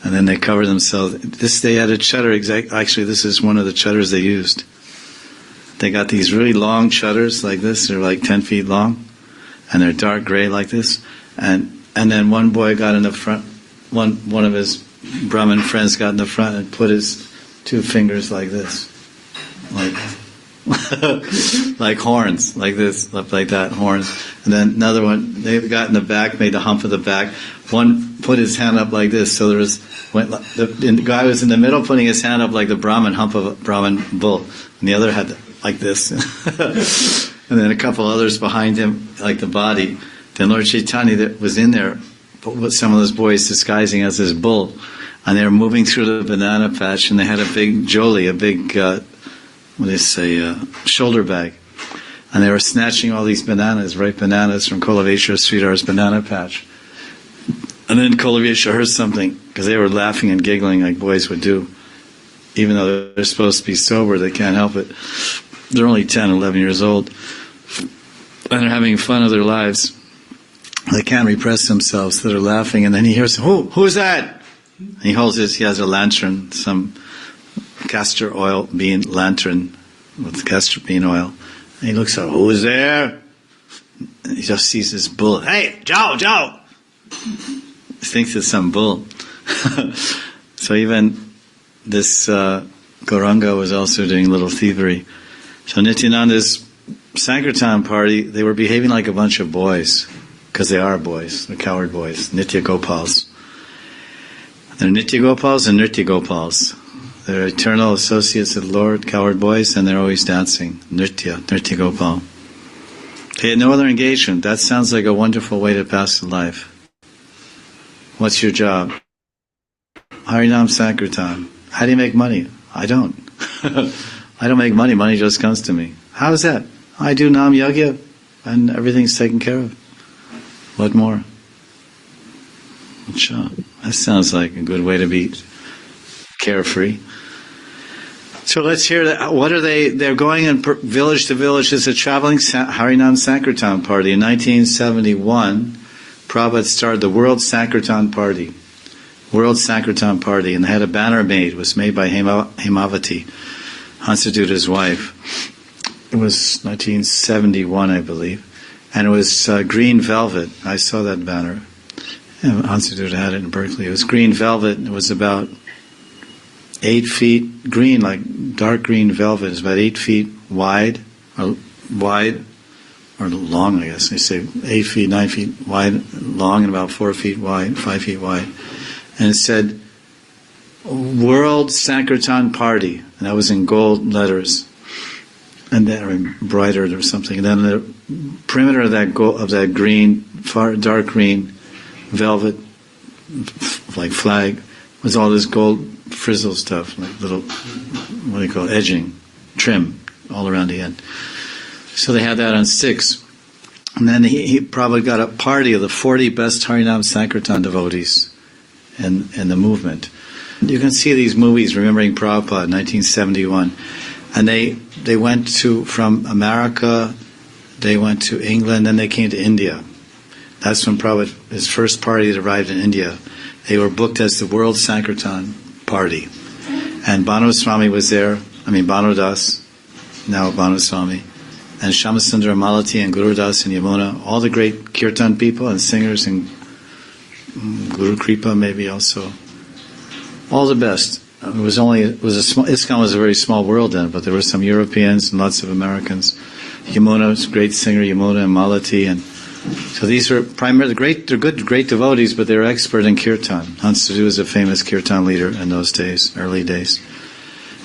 And then they covered themselves. They had a chutter, actually this is one of the chutters they used. They got these really long chutters like this, they're like 10 feet long, and they're dark gray like this. And then one boy got in the front, one of his Brahmin friends got in the front and put his two fingers like this, like like horns, like this, like that, horns. And then another one, they got in the back, made the hump of the back. One put his hand up like this, so there was, the guy was in the middle putting his hand up like the Brahmin, hump of a Brahmin bull. And the other had like this. And then a couple others behind him, like the body. Then Lord Chaitanya that was in there, with some of those boys disguising as his bull. And they were moving through the banana patch, and they had a big joli, a big, shoulder bag. And they were snatching all these bananas, ripe bananas from Kulaveshwara Sridhar's banana patch. And then Kulaveshwara heard something, because they were laughing and giggling like boys would do. Even though they're supposed to be sober, they can't help it. They're only 10, 11 years old. And they're having fun of their lives. They can't repress themselves, so they're laughing. And then he hears, who's that? And he has a lantern, some castor oil bean lantern with castor bean oil. And he looks up, who is there? And he just sees this bull. Hey, Joe! He thinks it's some bull. So even this Gauranga was also doing little thievery. So Nityananda's Sankirtan party, they were behaving like a bunch of boys, because they are boys, they're coward boys, Nitya Gopals. They're Nitya Gopals and Nritya Gopals. They're eternal associates of the Lord, coward boys, and they're always dancing. Nritya Gopal. They had no other engagement. That sounds like a wonderful way to pass the life. What's your job? Harinam Sankirtan. How do you make money? I don't. I don't make money. Money just comes to me. How is that? I do Nam Yagya, and everything's taken care of. What more? That sounds like a good way to be carefree. So let's hear that. What are they? They're going in village to village. It's a traveling Harinam Sankirtan party. In 1971, Prabhupada started the World Sankirtan Party. World Sankirtan Party. And they had a banner made. It was made by Hemavati, Hansaduta's wife. It was 1971, I believe. And it was green velvet. I saw that banner. Hansaduta had it in Berkeley. It was green velvet. It was about 8 feet green, like dark green velvet. It was about 8 feet wide, or long, I guess. They say 8 feet, 9 feet wide, long, and about 4 feet wide, 5 feet wide. And it said, World Sankirtan Party. And that was in gold letters. And then embroidered or something. And then the perimeter of that green, dark green velvet, like flag, was all this gold frizzle stuff, like little, what do you call it, edging, trim, all around the end. So they had that on sticks. And then he probably got a party of the 40 best Harinam Sankirtan devotees in the movement. You can see these movies, Remembering Prabhupada, 1971. And they went from America, they went to England, then they came to India. That's when Prabhupada, his first party that arrived in India. They were booked as the World Sankirtan Party. And Bhanu Swami was there, Bhanu Das, now Bhanu Swami, and Shamasundara Malati and Guru Das and Yamuna, all the great kirtan people and singers, and Guru Kripa maybe also. All the best. ISKCON was a very small world then, but there were some Europeans and lots of Americans. Yamuna was a great singer, Yamuna and Malati, and so these were primarily they're great devotees, but they were expert in kirtan. Hansadutta was a famous kirtan leader in those days, early days.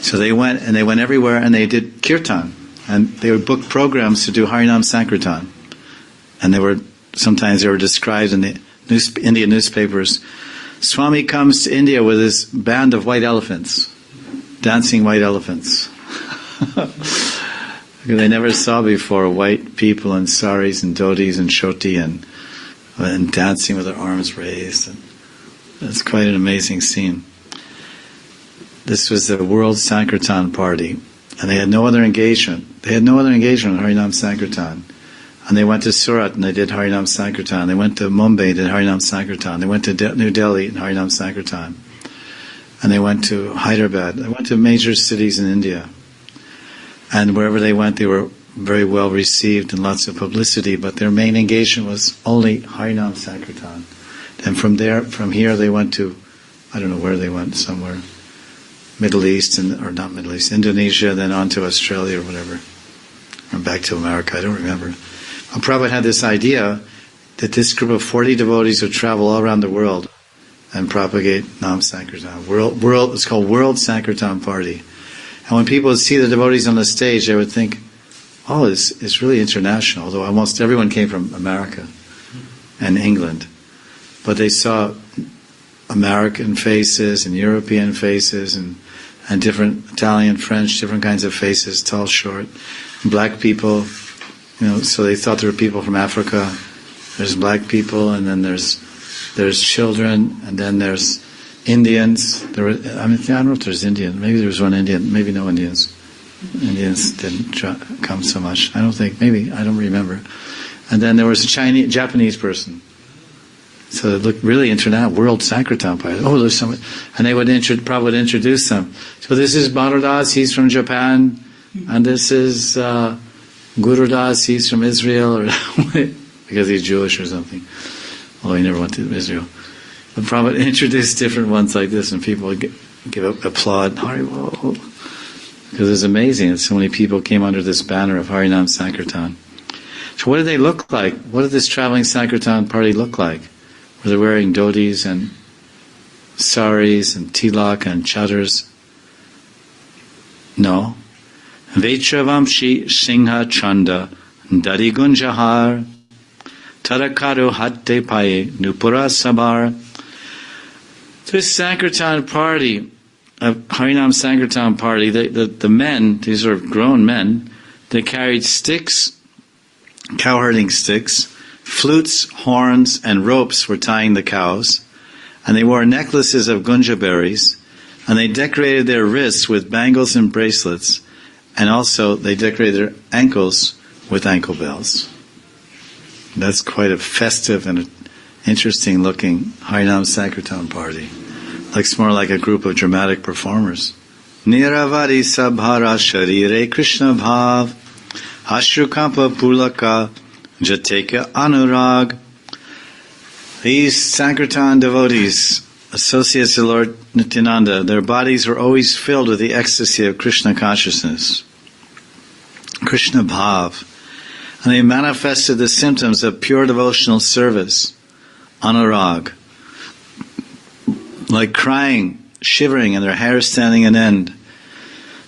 So they went everywhere and they did kirtan, and they would book programs to do Harinam Sankirtan, and sometimes they were described in the Indian newspapers. Swami comes to India with his band of white elephants, dancing white elephants. They never saw before white people in saris and dhotis and shoti and dancing with their arms raised. And it's quite an amazing scene. This was the World Sankirtan Party, and they had no other engagement. They had no other engagement in Harinam Sankirtan. And they went to Surat and they did Harinam Sankirtan. They went to Mumbai and did Harinam Sankirtan. They went to New Delhi and Harinam Sankirtan. And they went to Hyderabad. They went to major cities in India. And wherever they went, they were very well received and lots of publicity, but their main engagement was only Harinam Sankirtan. And from here they went to I don't know where they went, somewhere. Middle East, or not Middle East, Indonesia, then on to Australia or whatever. Or back to America, I don't remember. Well, Prabhupada had this idea that this group of 40 devotees would travel all around the world and propagate Nam Sankirtan. It's called World Sankirtan Party. And when people would see the devotees on the stage, they would think, oh, it's really international, although almost everyone came from America and England. But they saw American faces and European faces and different Italian, French, different kinds of faces, tall, short, black people, so they thought there were people from Africa. There's black people, and then there's children, and then there's Indians. I don't know if there's Indians. Maybe there was one Indian. Maybe no Indians. Indians didn't come so much. I don't think. Maybe I don't remember. And then there was a Japanese person. So it looked really international. World Sankirtan Party. Oh, there's someone, and they would probably introduce them. So this is Madhudas. He's from Japan, and this is Guru Das. He's from Israel, or because he's Jewish or something. Although he never went to Israel. But Prabhupada introduced different ones like this, and people would give applaud. Haribol. Because it's amazing that so many people came under this banner of Harinam Sankirtan. So what did they look like? What did this traveling Sankirtan party look like? Were they wearing dhotis and saris and tilak and chadars? No. Vechravamshi Singha Chanda Dari Gunjahar Tarakaru Hatte Paye Nupura Sabar. This Sankirtan party, Harinam Sankirtan party, the men, these are grown men, they carried sticks, cowherding sticks, flutes, horns, and ropes were tying the cows, and they wore necklaces of gunja berries, and they decorated their wrists with bangles and bracelets, and also they decorated their ankles with ankle bells. That's quite a festive and interesting looking Harinam Sankirtan party. Looks more like a group of dramatic performers. Niravari Sabhara Sharire Krishna Bhav Ashrukampa Pulaka Jateka Anurag. These Sankirtan devotees, associates of Lord Nityananda, their bodies were always filled with the ecstasy of Krishna consciousness, Krishna Bhav, and they manifested the symptoms of pure devotional service, Anurag, like crying, shivering, and their hair standing on end.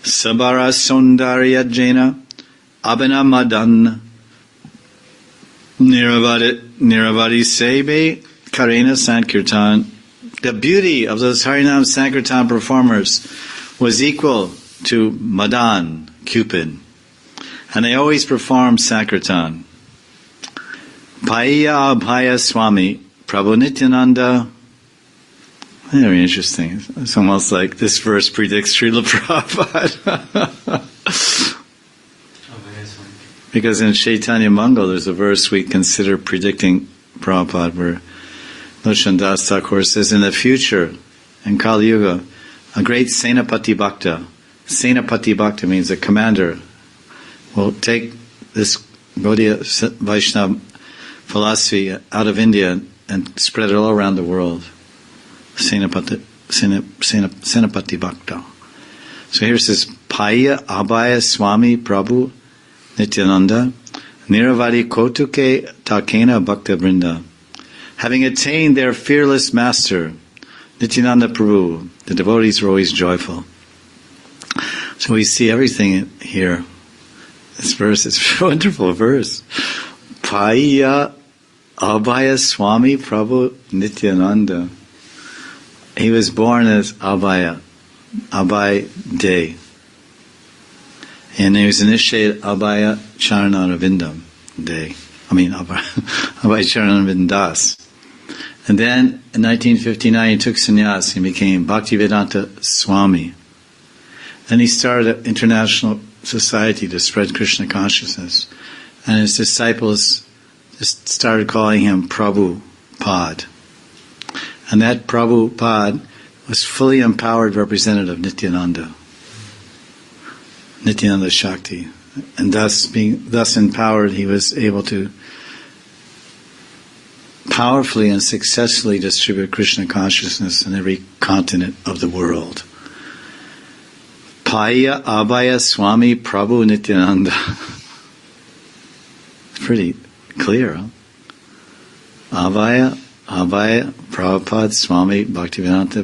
Sabara Sundarya Jena Abhina Madan Niravadi Sebe Karena Sankirtan. The beauty of those Harinam Sankirtan performers was equal to Madan, Cupid. And they always performed Sankirtan. Paya Abhaya Swami Prabhu Nityananda. Very interesting. It's almost like this verse predicts Srila Prabhupada. Because in Chaitanya Mangal there's a verse we consider predicting Prabhupada where Loshan Das Thakur says, in the future, in Kali Yuga, a great Senapati Bhakta. Senapati Bhakta means a commander will take this Gaudiya Vaishnava philosophy out of India and spread it all around the world. Senapati Bhakta. So here it says, Paya Abhaya Swami Prabhu Nityananda Niravadi Kotuke Takena Bhakta Vrinda. Having attained their fearless master, Nityananda Prabhu, the devotees were always joyful. So we see everything here. This verse is a wonderful verse. Paya Abhaya Swami Prabhu Nityananda. He was born as Abhaya, Abhay Day. And he was initiated Abhaya Charanavindam Day. Abhaya Charanavindam Das. And then in 1959 he took sannyas and became Bhaktivedanta Swami. Then he started an international society to spread Krishna consciousness. And his disciples just started calling him Prabhupada. And that Prabhupada was fully empowered representative of Nityananda. Nityananda Shakti. And thus empowered, he was able to powerfully and successfully distribute Krishna consciousness in every continent of the world. Paya Abhaya Swami Prabhu Nityananda. Pretty clear, huh? Abhaya Prabhupada Swami Bhaktivedanta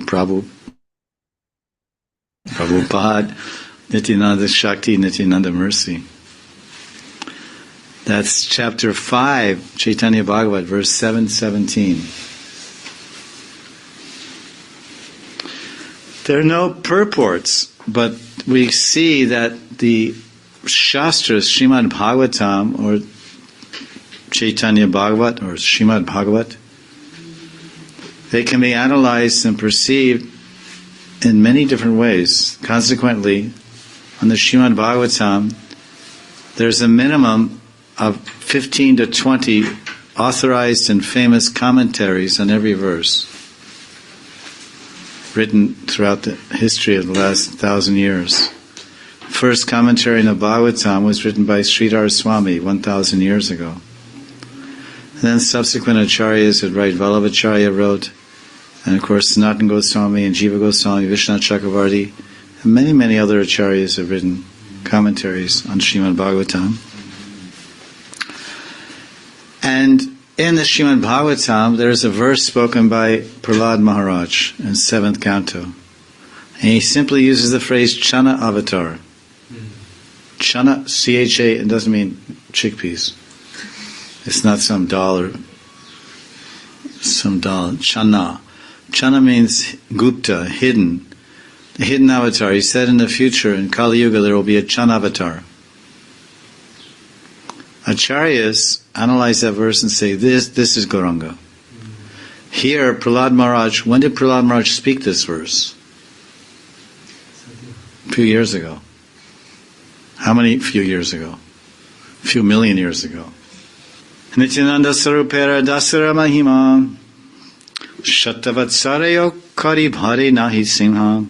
Prabhupada Nityananda Shakti Nityananda Mercy. That's chapter 5, Chaitanya Bhagavat, verse 717. There are no purports, but we see that the Shastras, Srimad Bhagavatam, or Chaitanya Bhagavat, or Srimad Bhagavat, they can be analyzed and perceived in many different ways. Consequently, on the Srimad Bhagavatam, there's a minimum of 15 to 20 authorized and famous commentaries on every verse, written throughout the history of the last 1,000 years. First commentary on the Bhagavatam was written by Sridhar Swami 1,000 years ago. And then subsequent acharyas had written, Vallabhacharya wrote, and of course Sanatana Goswami and Jiva Goswami, Vishwanath Chakravarti, and many, many other acharyas have written commentaries on Srimad Bhagavatam. And in the Srimad Bhagavatam, there is a verse spoken by Prahlad Maharaj in 7th canto. And he simply uses the phrase Chana Avatar. Chana, C-H-A, it doesn't mean chickpeas. It's not some dollar. Chana. Chana means Gupta, hidden. The hidden avatar. He said in the future, in Kali Yuga, there will be a Chana avatar. Acharyas analyze that verse and say, this is Gauranga. Here, Prahlad Maharaj, when did Prahlad Maharaj speak this verse? A few years ago. How many few years ago? A few million years ago. Nityananda Sarupera Dasara Mahima Shatavatsarayo Kari Bhare Nahi Simha.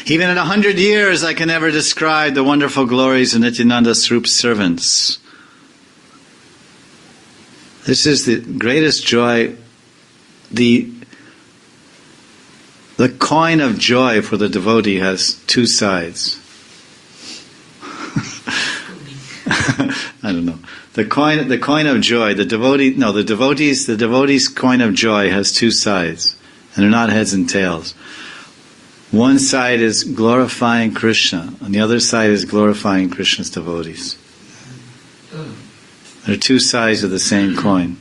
Even in 100 years I can never describe the wonderful glories of Nityananda Swarup servants. This is the greatest joy. The coin of joy for the devotee has two sides. I don't know. The coin of joy, the devotee's coin of joy has two sides, and they're not heads and tails. One side is glorifying Krishna, and the other side is glorifying Krishna's devotees. There are two sides of the same coin.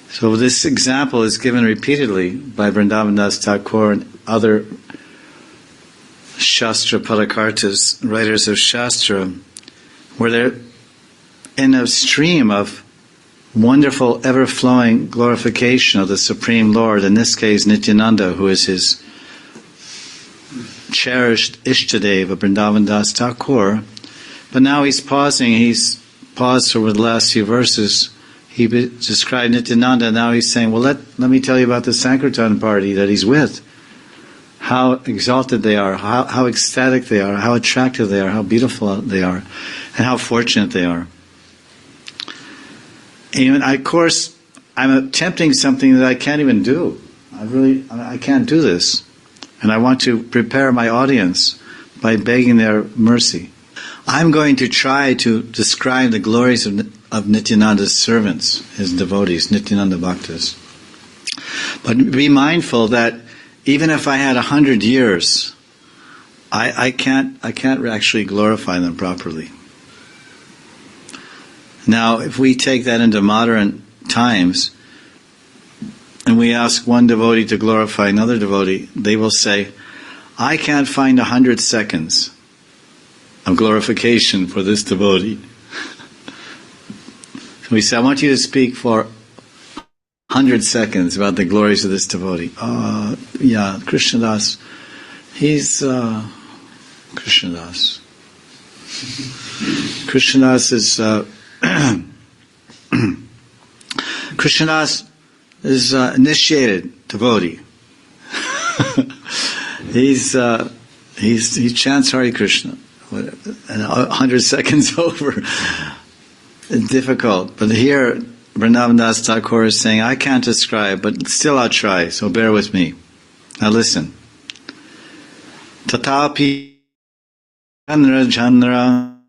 So this example is given repeatedly by Vrindavan Das Thakur and other Shastra Padakartas, writers of Shastra, where they're in a stream of wonderful, ever-flowing glorification of the Supreme Lord, in this case Nityananda, who is his cherished Ishtadev of Vrindavan Das Thakur. But now he's pausing, he's paused over the last few verses. He described Nityananda, now he's saying, well, let me tell you about the Sankirtan party that he's with. How exalted they are, how ecstatic they are, how attractive they are, how beautiful they are, and how fortunate they are. And of course, I'm attempting something that I can't even do. I can't do this. And I want to prepare my audience by begging their mercy. I'm going to try to describe the glories of Nityananda's servants, his devotees, Nityananda Bhaktas. But be mindful that even if I had 100 years, I can't actually glorify them properly. Now, if we take that into modern times, and we ask one devotee to glorify another devotee, they will say, I can't find 100 seconds of glorification for this devotee. So we say, I want you to speak for 100 seconds about the glories of this devotee. Yeah, Krishnadas. He's Krishnadas. Krishnadas is Krishnadas is initiated devotee. he chants Hare Krishna, and 100 seconds over. It's difficult, but here Vrindavan Das Thakur is saying, I can't describe, but still I'll try, so bear with me. Now listen. Tatapi Janra Janra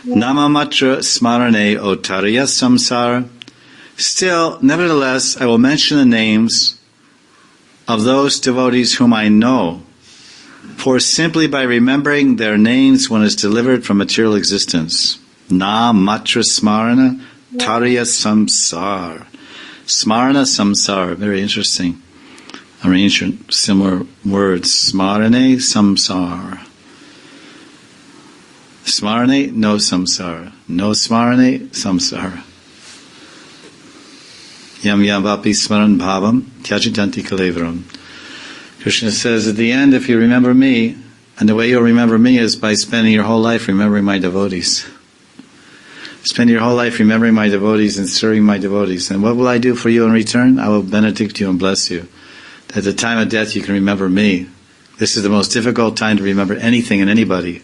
Namamatra Smarane Otarya Samsara. Still, nevertheless, I will mention the names of those devotees whom I know, for simply by remembering their names one is delivered from material existence. Namatra Smarana Tarya Samsar. Smarana Samsar, very interesting arrangement, similar words. Smarane Samsar. Smarane, no samsara. No smarane, samsara. Yam yam vapi smaran bhavam tyajitanti kalevaram. Krishna says at the end, if you remember me, and the way you'll remember me is by spending your whole life remembering my devotees. Spend your whole life remembering my devotees and serving my devotees. And what will I do for you in return? I will benedict you and bless you. At the time of death you can remember me. This is the most difficult time to remember anything and anybody.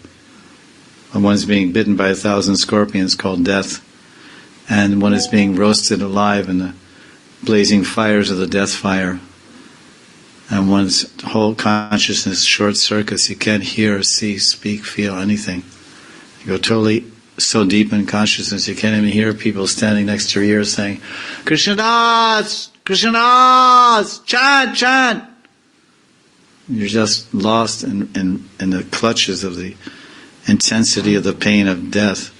When one is being bitten by 1,000 scorpions called death, and one is being roasted alive in the blazing fires of the death fire, and one's whole consciousness short circuits, you can't hear, see, speak, feel anything. You go totally so deep in consciousness you can't even hear people standing next to your ear saying, Krishnadas! Krishnadas! Chant! Chant! You're just lost in the clutches of the intensity of the pain of death.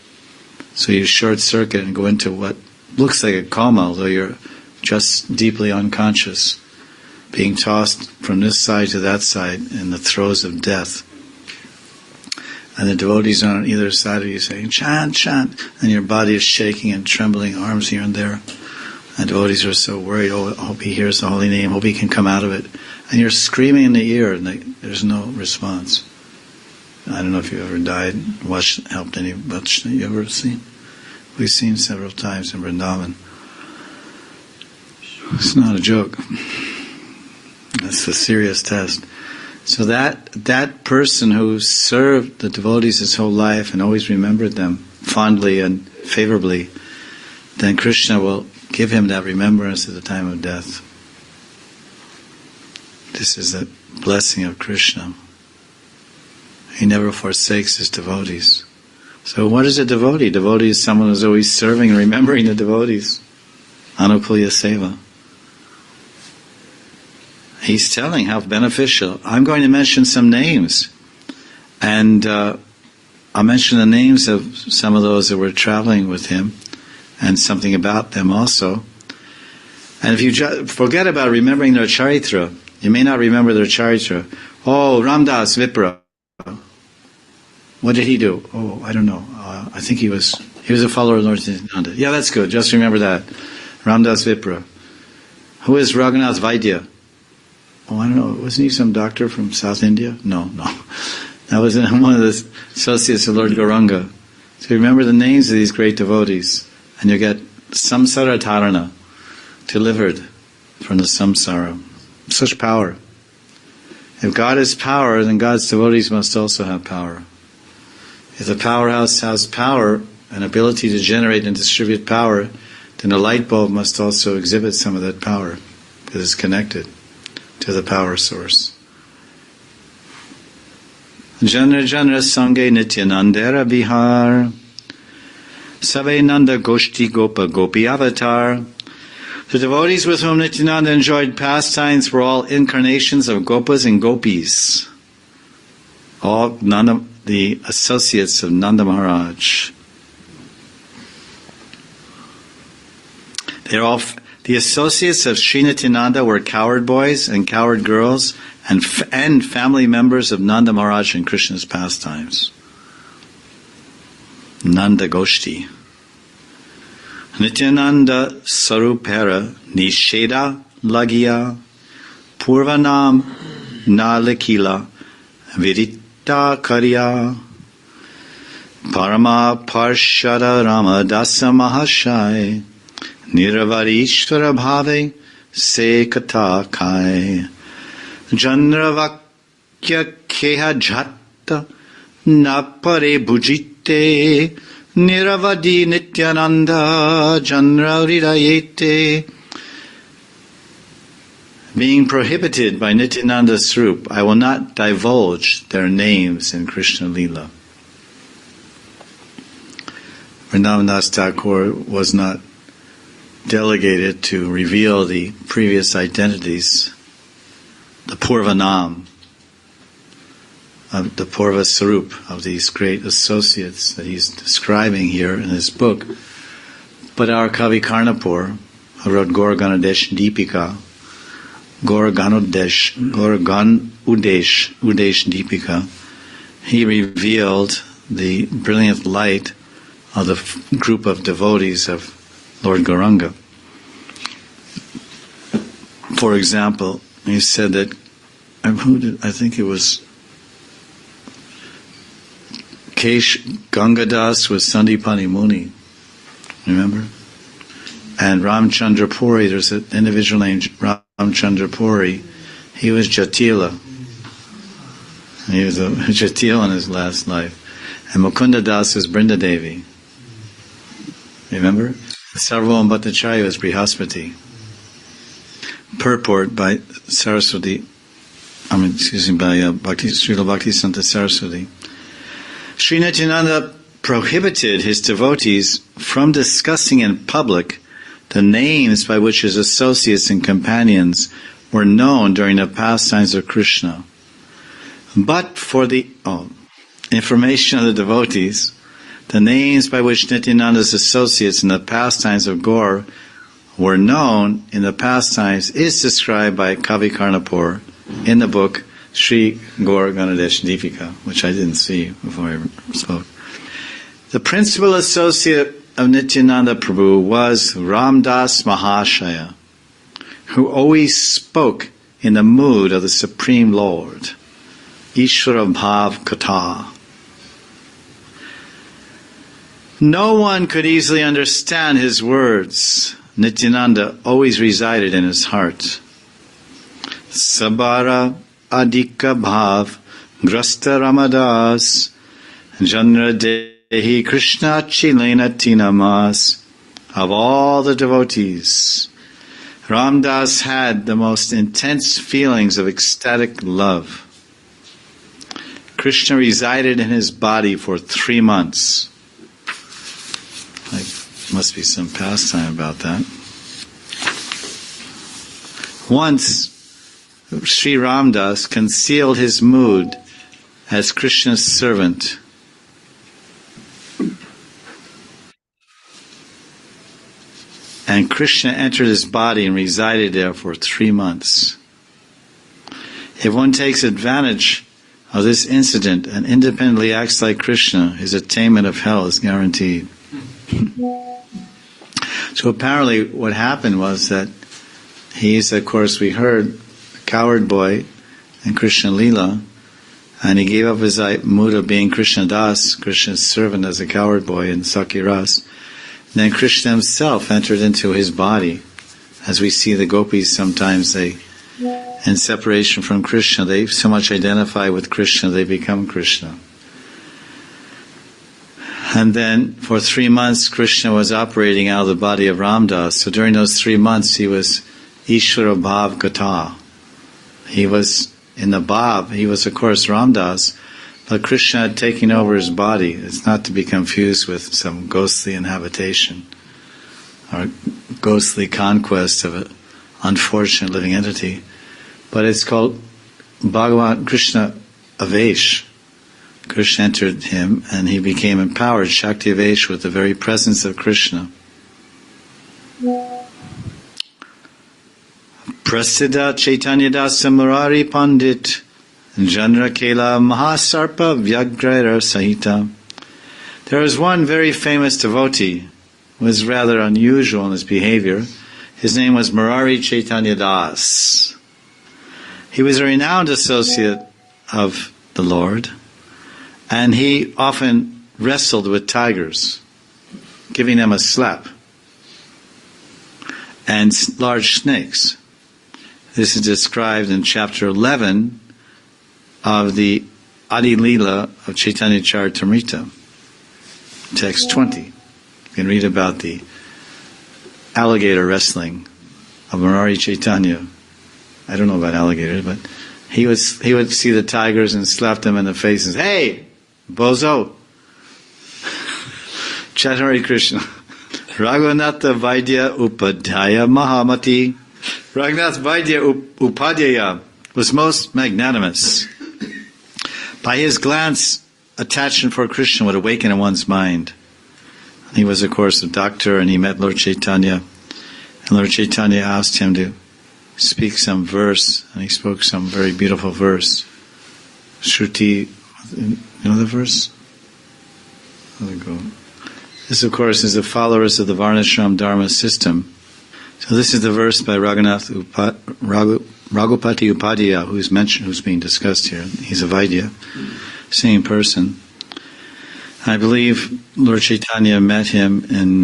So you short circuit and go into what looks like a coma, although you're just deeply unconscious, being tossed from this side to that side in the throes of death. And the devotees are on either side of you saying, chant, chant, and your body is shaking and trembling, arms here and there. And devotees are so worried, oh, I hope he hears the holy name, hope he can come out of it. And you're screaming in the ear and there's no response. I don't know if you ever died, helped any much that you ever seen. We've seen several times in Vrindavan. It's not a joke. That's a serious test. So that person who served the devotees his whole life and always remembered them fondly and favorably, then Krishna will give him that remembrance at the time of death. This is the blessing of Krishna. He never forsakes his devotees. So what is a devotee? Devotee is someone who's always serving and remembering the devotees. Anukulya Seva. He's telling how beneficial. I'm going to mention some names. And I'll mention the names of some of those that were traveling with him and something about them also. And if you forget about remembering their charitra, you may not remember their charitra. Oh, Ramdas Vipra. What did he do? Oh, I don't know. I think he was a follower of Lord Nityananda. Yeah, that's good. Just remember that. Ramdas Vipra. Who is Raghunath Vaidya? Oh, I don't know. Wasn't he some doctor from South India? No. That was one of the associates of Lord Gauranga. So remember the names of these great devotees, and you get samsara tarana, delivered from the samsara. Such power. If God is power, then God's devotees must also have power. If the powerhouse has power and ability to generate and distribute power, then the light bulb must also exhibit some of that power, because it's connected to the power source. Janra Janra Sange Nityanandera Vihar Save Nanda Goshti Gopa Gopi Avatar. The devotees with whom Nityananda enjoyed pastimes were all incarnations of Gopas and Gopis. All the associates of Nanda Maharaj. They're all the associates of Sri Nityananda were coward boys and coward girls and family members of Nanda Maharaj in Krishna's pastimes. Nanda Goshti. Nityananda Sarupera Nisheda Lagya Purvanam Nalikila Virita Karya Parama Parshada Rama Dasa Mahashai Niravarishvara Bhave Se Kata Kai Janravakya Keha Jhatta Napare Bhujite Niravadi Nityananda Janra Hridayete. Being prohibited by Nityananda Swarup, I will not divulge their names in Krishna Lila. Vrindavan Thakur was not delegated to reveal the previous identities, the Purvanam, of the Purva Swarup of these great associates that he's describing here in his book. But our Kavi Karnapur, who wrote Gaur Ganadesh Deepika, Gaur Udesh Deepika, he revealed the brilliant light of the group of devotees of Lord Gauranga. For example, he said that, I think it was Kesh Gangadas was Sandipani Muni, remember? And Ramchandra Puri, there's an individual named Ramchandra Puri, he was Jatila. He was a Jatila in his last life. And Mukunda Das was Brinda Devi. Remember? Sarvam Bhattacharya was Brihaspati. Purport by Saraswati, by Srila Bhaktisanta Saraswati. Sri Nityananda prohibited his devotees from discussing in public the names by which his associates and companions were known during the pastimes of Krishna. But for the information of the devotees, the names by which Nityananda's associates in the pastimes of Gaur were known in the pastimes is described by Kavi Karnapur in the book Sri Gaur Ganadesh Deepika, which I didn't see before I spoke. The principal associate of Nityananda Prabhu was Ramdas Mahashaya, who always spoke in the mood of the Supreme Lord, Ishvara Bhav Katha. No one could easily understand his words. Nityananda always resided in his heart. Sabara Adhika Bhav Grasta Ramadas Janra Dehi Krishna Chilena Tinamas. Of all the devotees, Ramdas had the most intense feelings of ecstatic love. Krishna resided in his body for 3 months. Must be some pastime about that. Once, Sri Ramdas concealed his mood as Krishna's servant. And Krishna entered his body and resided there for 3 months. If one takes advantage of this incident and independently acts like Krishna, his attainment of hell is guaranteed. So apparently what happened was that he's, of course, we heard, a coward boy in Krishna Lila, and he gave up his mood of being Krishna Das, Krishna's servant as a coward boy in Sakya Ras. Then Krishna himself entered into his body. As we see the gopis sometimes, they, in separation from Krishna, they so much identify with Krishna, they become Krishna. And then for 3 months, Krishna was operating out of the body of Ramdas. So during those 3 months, he was Ishvara Bhav Gata. He was in the Bhav. He was, of course, Ramdas, but Krishna had taken over his body. It's not to be confused with some ghostly inhabitation or ghostly conquest of an unfortunate living entity. But it's called Bhagavan Krishna Avesh. Krishna entered him and he became empowered, Shakti Avesh, with the very presence of Krishna. Prasiddha Chaitanya Dasa Murari Pandit Janra Kela Mahasarpa Vyagraira Sahita. There was one very famous devotee who was rather unusual in his behavior. His name was Murari Chaitanya Das. He was a renowned associate of the Lord, and he often wrestled with tigers, giving them a slap, and large snakes. This is described in chapter 11 of the Adi Leela of Chaitanya Charitamrita. text 20. You can read about the alligator wrestling of Murari Chaitanya. I don't know about alligators, but he would see the tigers and slap them in the face and say, "Hey, bozo, chant Hare Krishna." Raghunatha Vaidya Upadhyaya Mahamati. Raghunath Vaidya Upadhyaya was most magnanimous. By his glance, attachment for Krishna would awaken in one's mind. He was, of course, a doctor, and he met Lord Chaitanya. And Lord Chaitanya asked him to speak some verse, and he spoke some very beautiful verse. Shruti, you know the verse? Let me go. This, of course, is the followers of the Varnashram Dharma system. So this is the verse by Raghupati Upadhyaya, who's being discussed here. He's a Vaidya, same person. I believe Lord Chaitanya met him in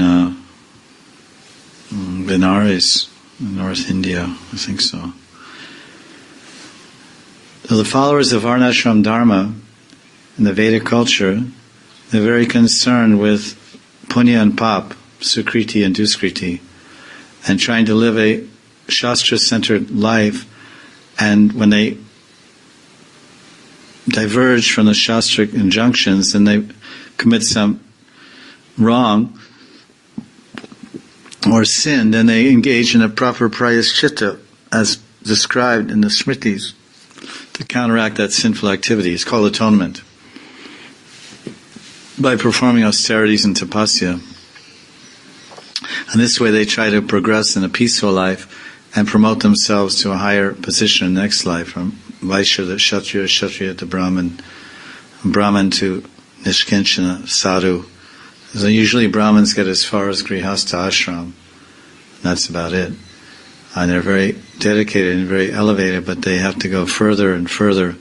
Benares, in North India. I think so. So the followers of Varnashram Dharma in the Vedic culture, they're very concerned with punya and pap, sukriti and duskriti, and trying to live a Shastra-centered life. And when they diverge from the Shastric injunctions and they commit some wrong or sin, then they engage in a proper prayaschita, as described in the Smritis, to counteract that sinful activity. It's called atonement, by performing austerities and tapasya. And this way they try to progress in a peaceful life and promote themselves to a higher position in the next life, from Vaishya to Kshatriya, Kshatriya to Brahman, Brahman to Nishkinchana, Sadhu. So usually Brahmins get as far as Grihastha ashram. That's about it. And they're very dedicated and very elevated, but they have to go further and further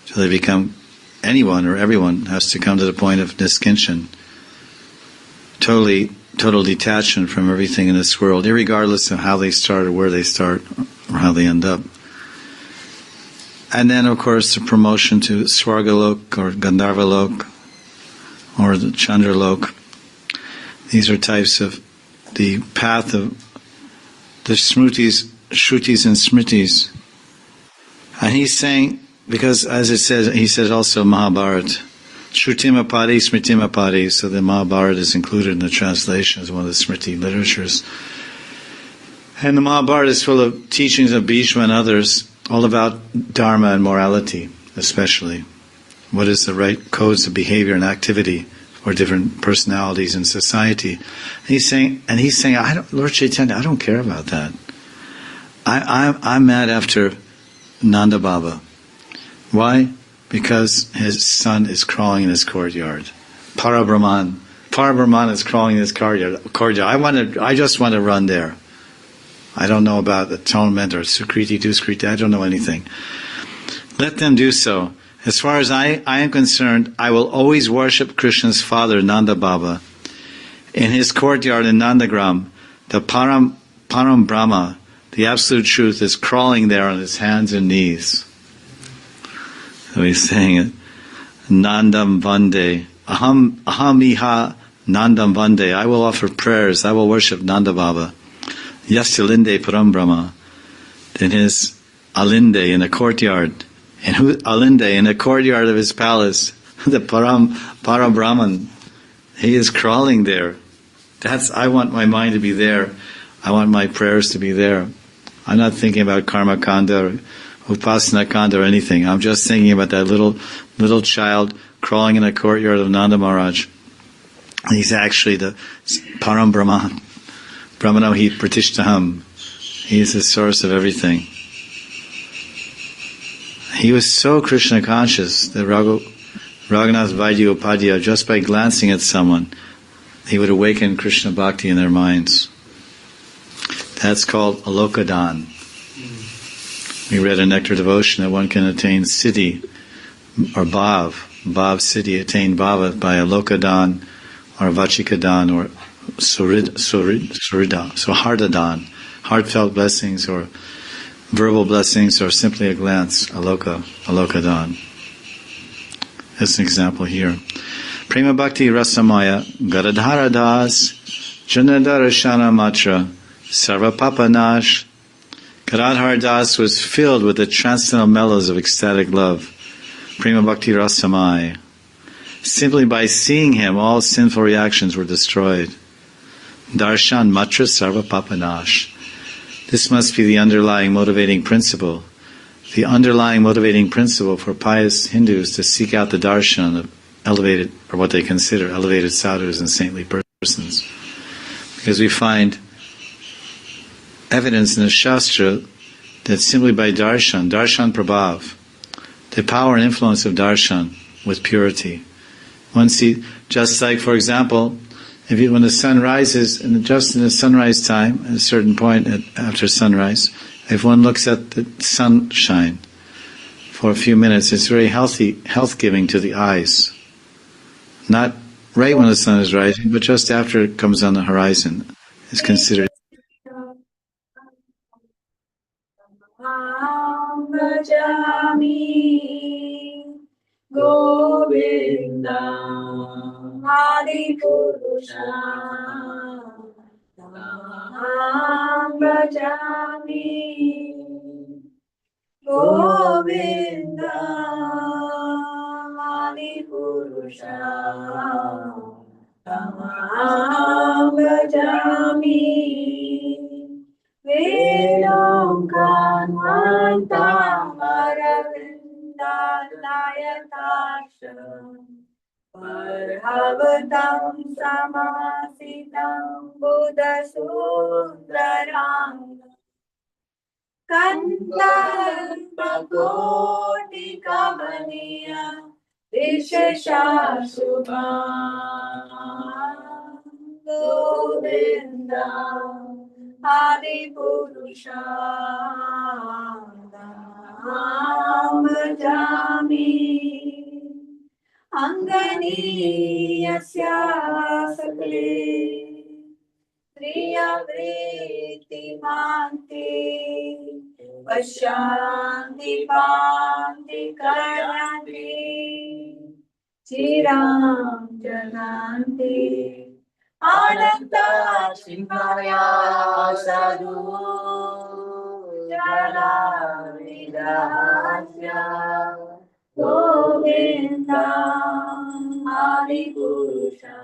till they become, anyone or everyone has to come to the point of Niskinchan. Total detachment from everything in this world, irregardless of how they start or where they start or how they end up. And then, of course, the promotion to Swargalok or Gandharvalok or the Chandralok. These are types of the path of the Shrutis and Smritis. And he's saying, because as it says, he says also Mahabharata, Shrutimapadi, Smritimapadi, so the Mahabharata is included in the translation as one of the Smriti literatures. And the Mahabharata is full of teachings of Bhishma and others, all about Dharma and morality, especially. What is the right codes of behavior and activity for different personalities in society? And he's saying, Lord Chaitanya, I don't care about that. I'm mad after Nanda Baba. Why? Because his son is crawling in his courtyard. Parabrahman is crawling in his courtyard. I just want to run there. I don't know about atonement or sukriti, duskriti. I don't know anything. Let them do so. As far as I am concerned, I will always worship Krishna's father, Nanda Baba. In his courtyard in Nandagram, the Param Brahma, the absolute truth, is crawling there on his hands and knees. So he's saying it. Nandam Vande. Ahamiha Nandam Vande. I will offer prayers. I will worship Nanda Baba. Yasilinde Param Brahma. In his Alinde, in the courtyard. Alinde, in the courtyard of his palace. The Param Brahman. He is crawling there. I want my mind to be there. I want my prayers to be there. I'm not thinking about Karma Kanda or Upasana Kanda or anything. I'm just thinking about that little child crawling in the courtyard of Nanda Maharaj. He's actually the Param Brahman. Brahmano hi pratishtaham. He is the source of everything. He was so Krishna conscious that Raghunath Vaidya Upadhyaya, just by glancing at someone, he would awaken Krishna Bhakti in their minds. That's called Alokadan. We read in Nectar Devotion that one can attain Siddhi or Bhav Siddhi, attain Bhava by Alokadan or Vachikadan or Hardadan, heartfelt blessings or verbal blessings or simply a glance, Alokadan. That's an example here. Prema Bhakti Rasamaya Gadadhara Das Janadarashana Matra Sarva Papanash. Gadadhara Das was filled with the transcendental mellows of ecstatic love. Prema Bhakti Rasamaya. Simply by seeing him, all sinful reactions were destroyed. Darshan Matra Sarva Papanash. This must be the underlying motivating principle. The underlying motivating principle for pious Hindus to seek out the darshan of elevated, or what they consider elevated sadhus and saintly persons. Because we find evidence in the Shastra that simply by darshan prabhav, the power and influence of darshan with purity. One see, just like, for example, when the sun rises, and just in the sunrise time, at a certain point after sunrise, if one looks at the sunshine for a few minutes, it's very health-giving to the eyes. Not right when the sun is rising, but just after it comes on the horizon is considered. Govinda Adi Purusha Bhajami Govinda Adi Purusha Bhajami Vedam Aravinda Nayatasha Parhavatam Samasitam Buddha Sudarang Kantalpakoti Kamaniya Vishesha Subha Govinda Adi Purusha Bhajami Anganiyasya Sakle Triyavriti Manti Vashanti Panti Karanti Chiram Jananti Ananta Chinkaya Sadhu Jala Vidasya Govinda Adi Purusha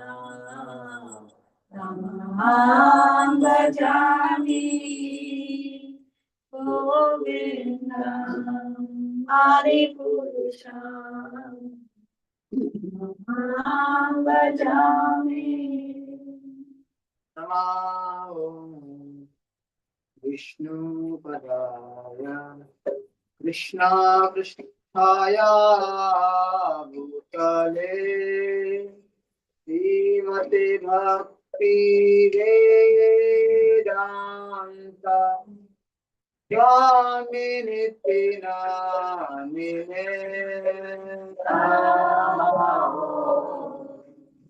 Tamaham Bhajami Govinda Adi Purusha Tamaham Bhajami. Namo Vishnu Padaya Krishna Krishnaya Bhutale Srimate Bhakti Vedanta Swami Nityanamine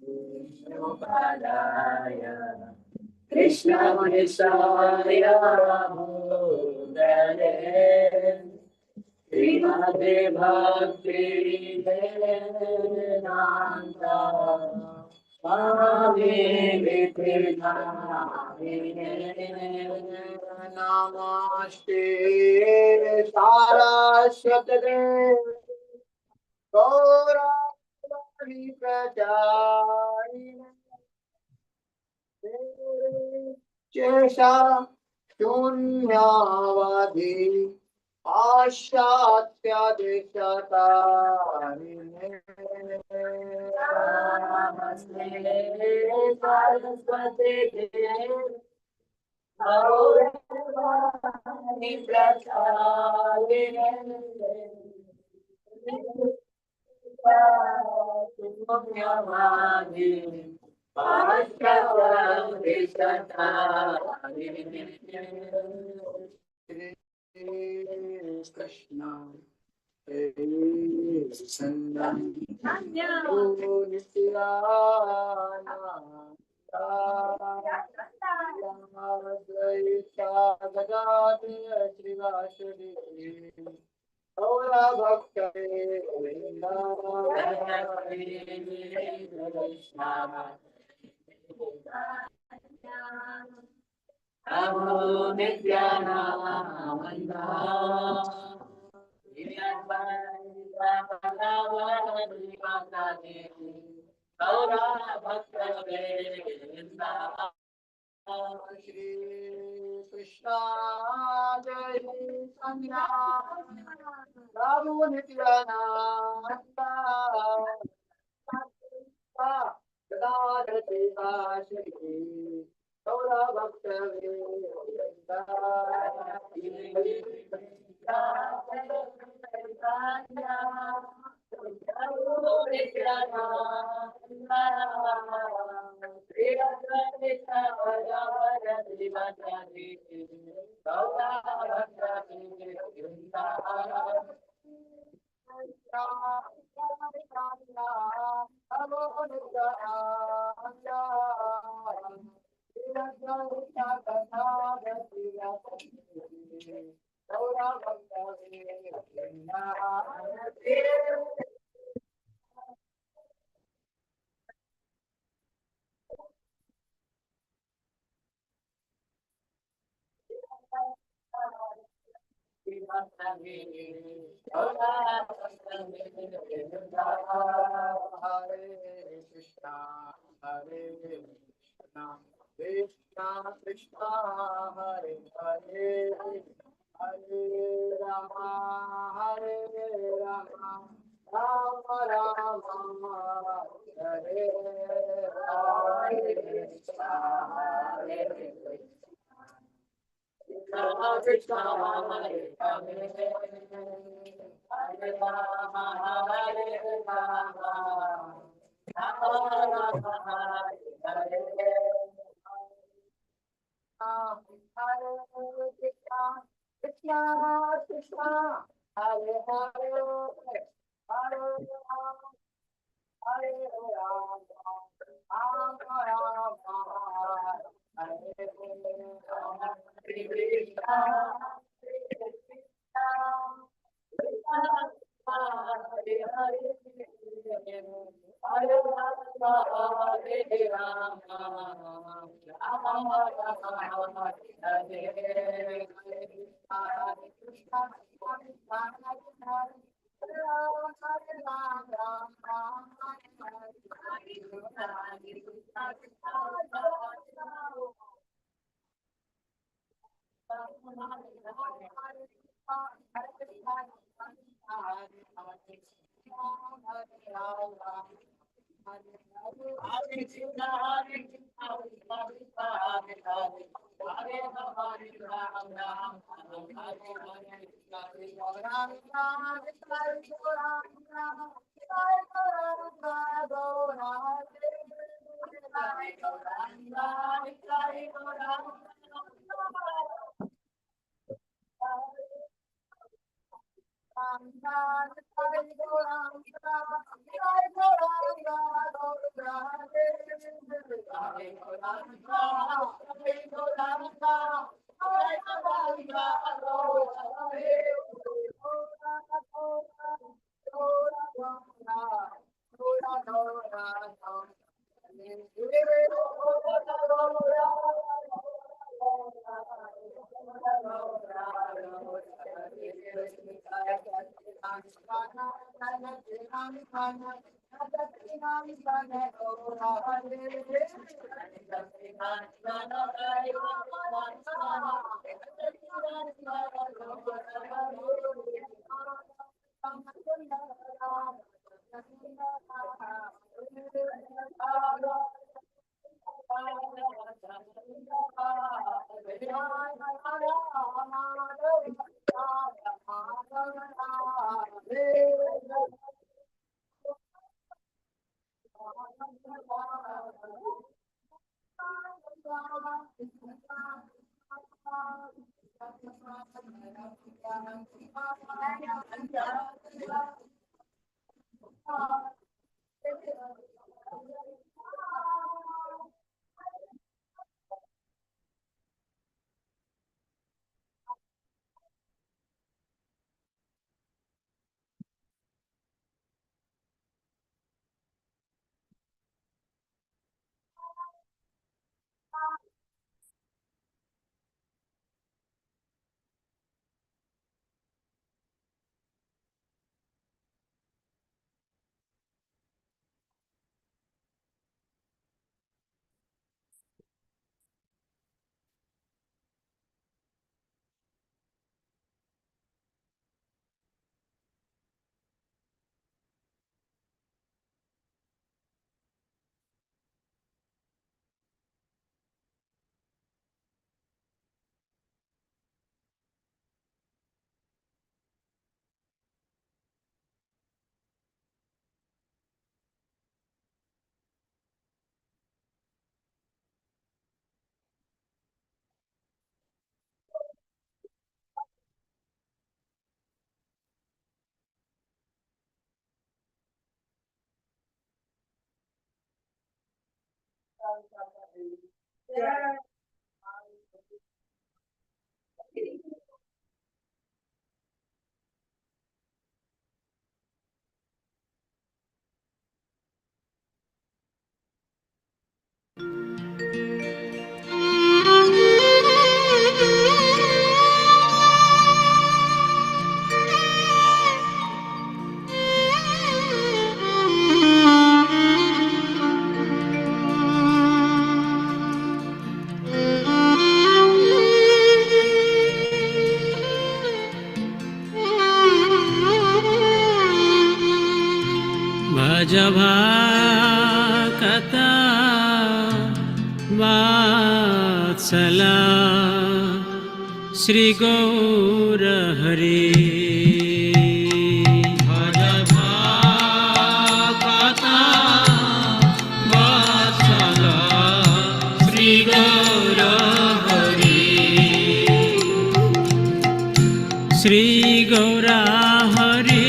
Vishnu Padaya Krishna Krishnaya Bhutale Srimate Bhakti Vedanta Swami Nityanamine Namaste Saraswate Gaurani Pracharine Chesha Shunyavadi Ashatya Deshatarine Namaste Saraswate Gaurani Pracharine Shunyavadi Krishna, Namo Shri Krishna Jai Sanya Prabhu Nityananda Gadadhara Shri Gaura Bhakta Hare Krishna, Hare Krishna, Krishna Krishna, Hare Hare, Hare Rama, Hare Rama, Rama Rama, Hare Hare, Krishna, Hare Krishna. Krishna Krishna Hare Hare Hare Rama Hare Rama Rama Rama Hare Hare Krishna Krishna Krishna Hare Hare Hare Rama Hare Rama Rama Rama Hare भजभाकता वात्सला Shri Gaur Hari भजभाकता वात्सला Shri Gaur Hari Shri Gaura Hari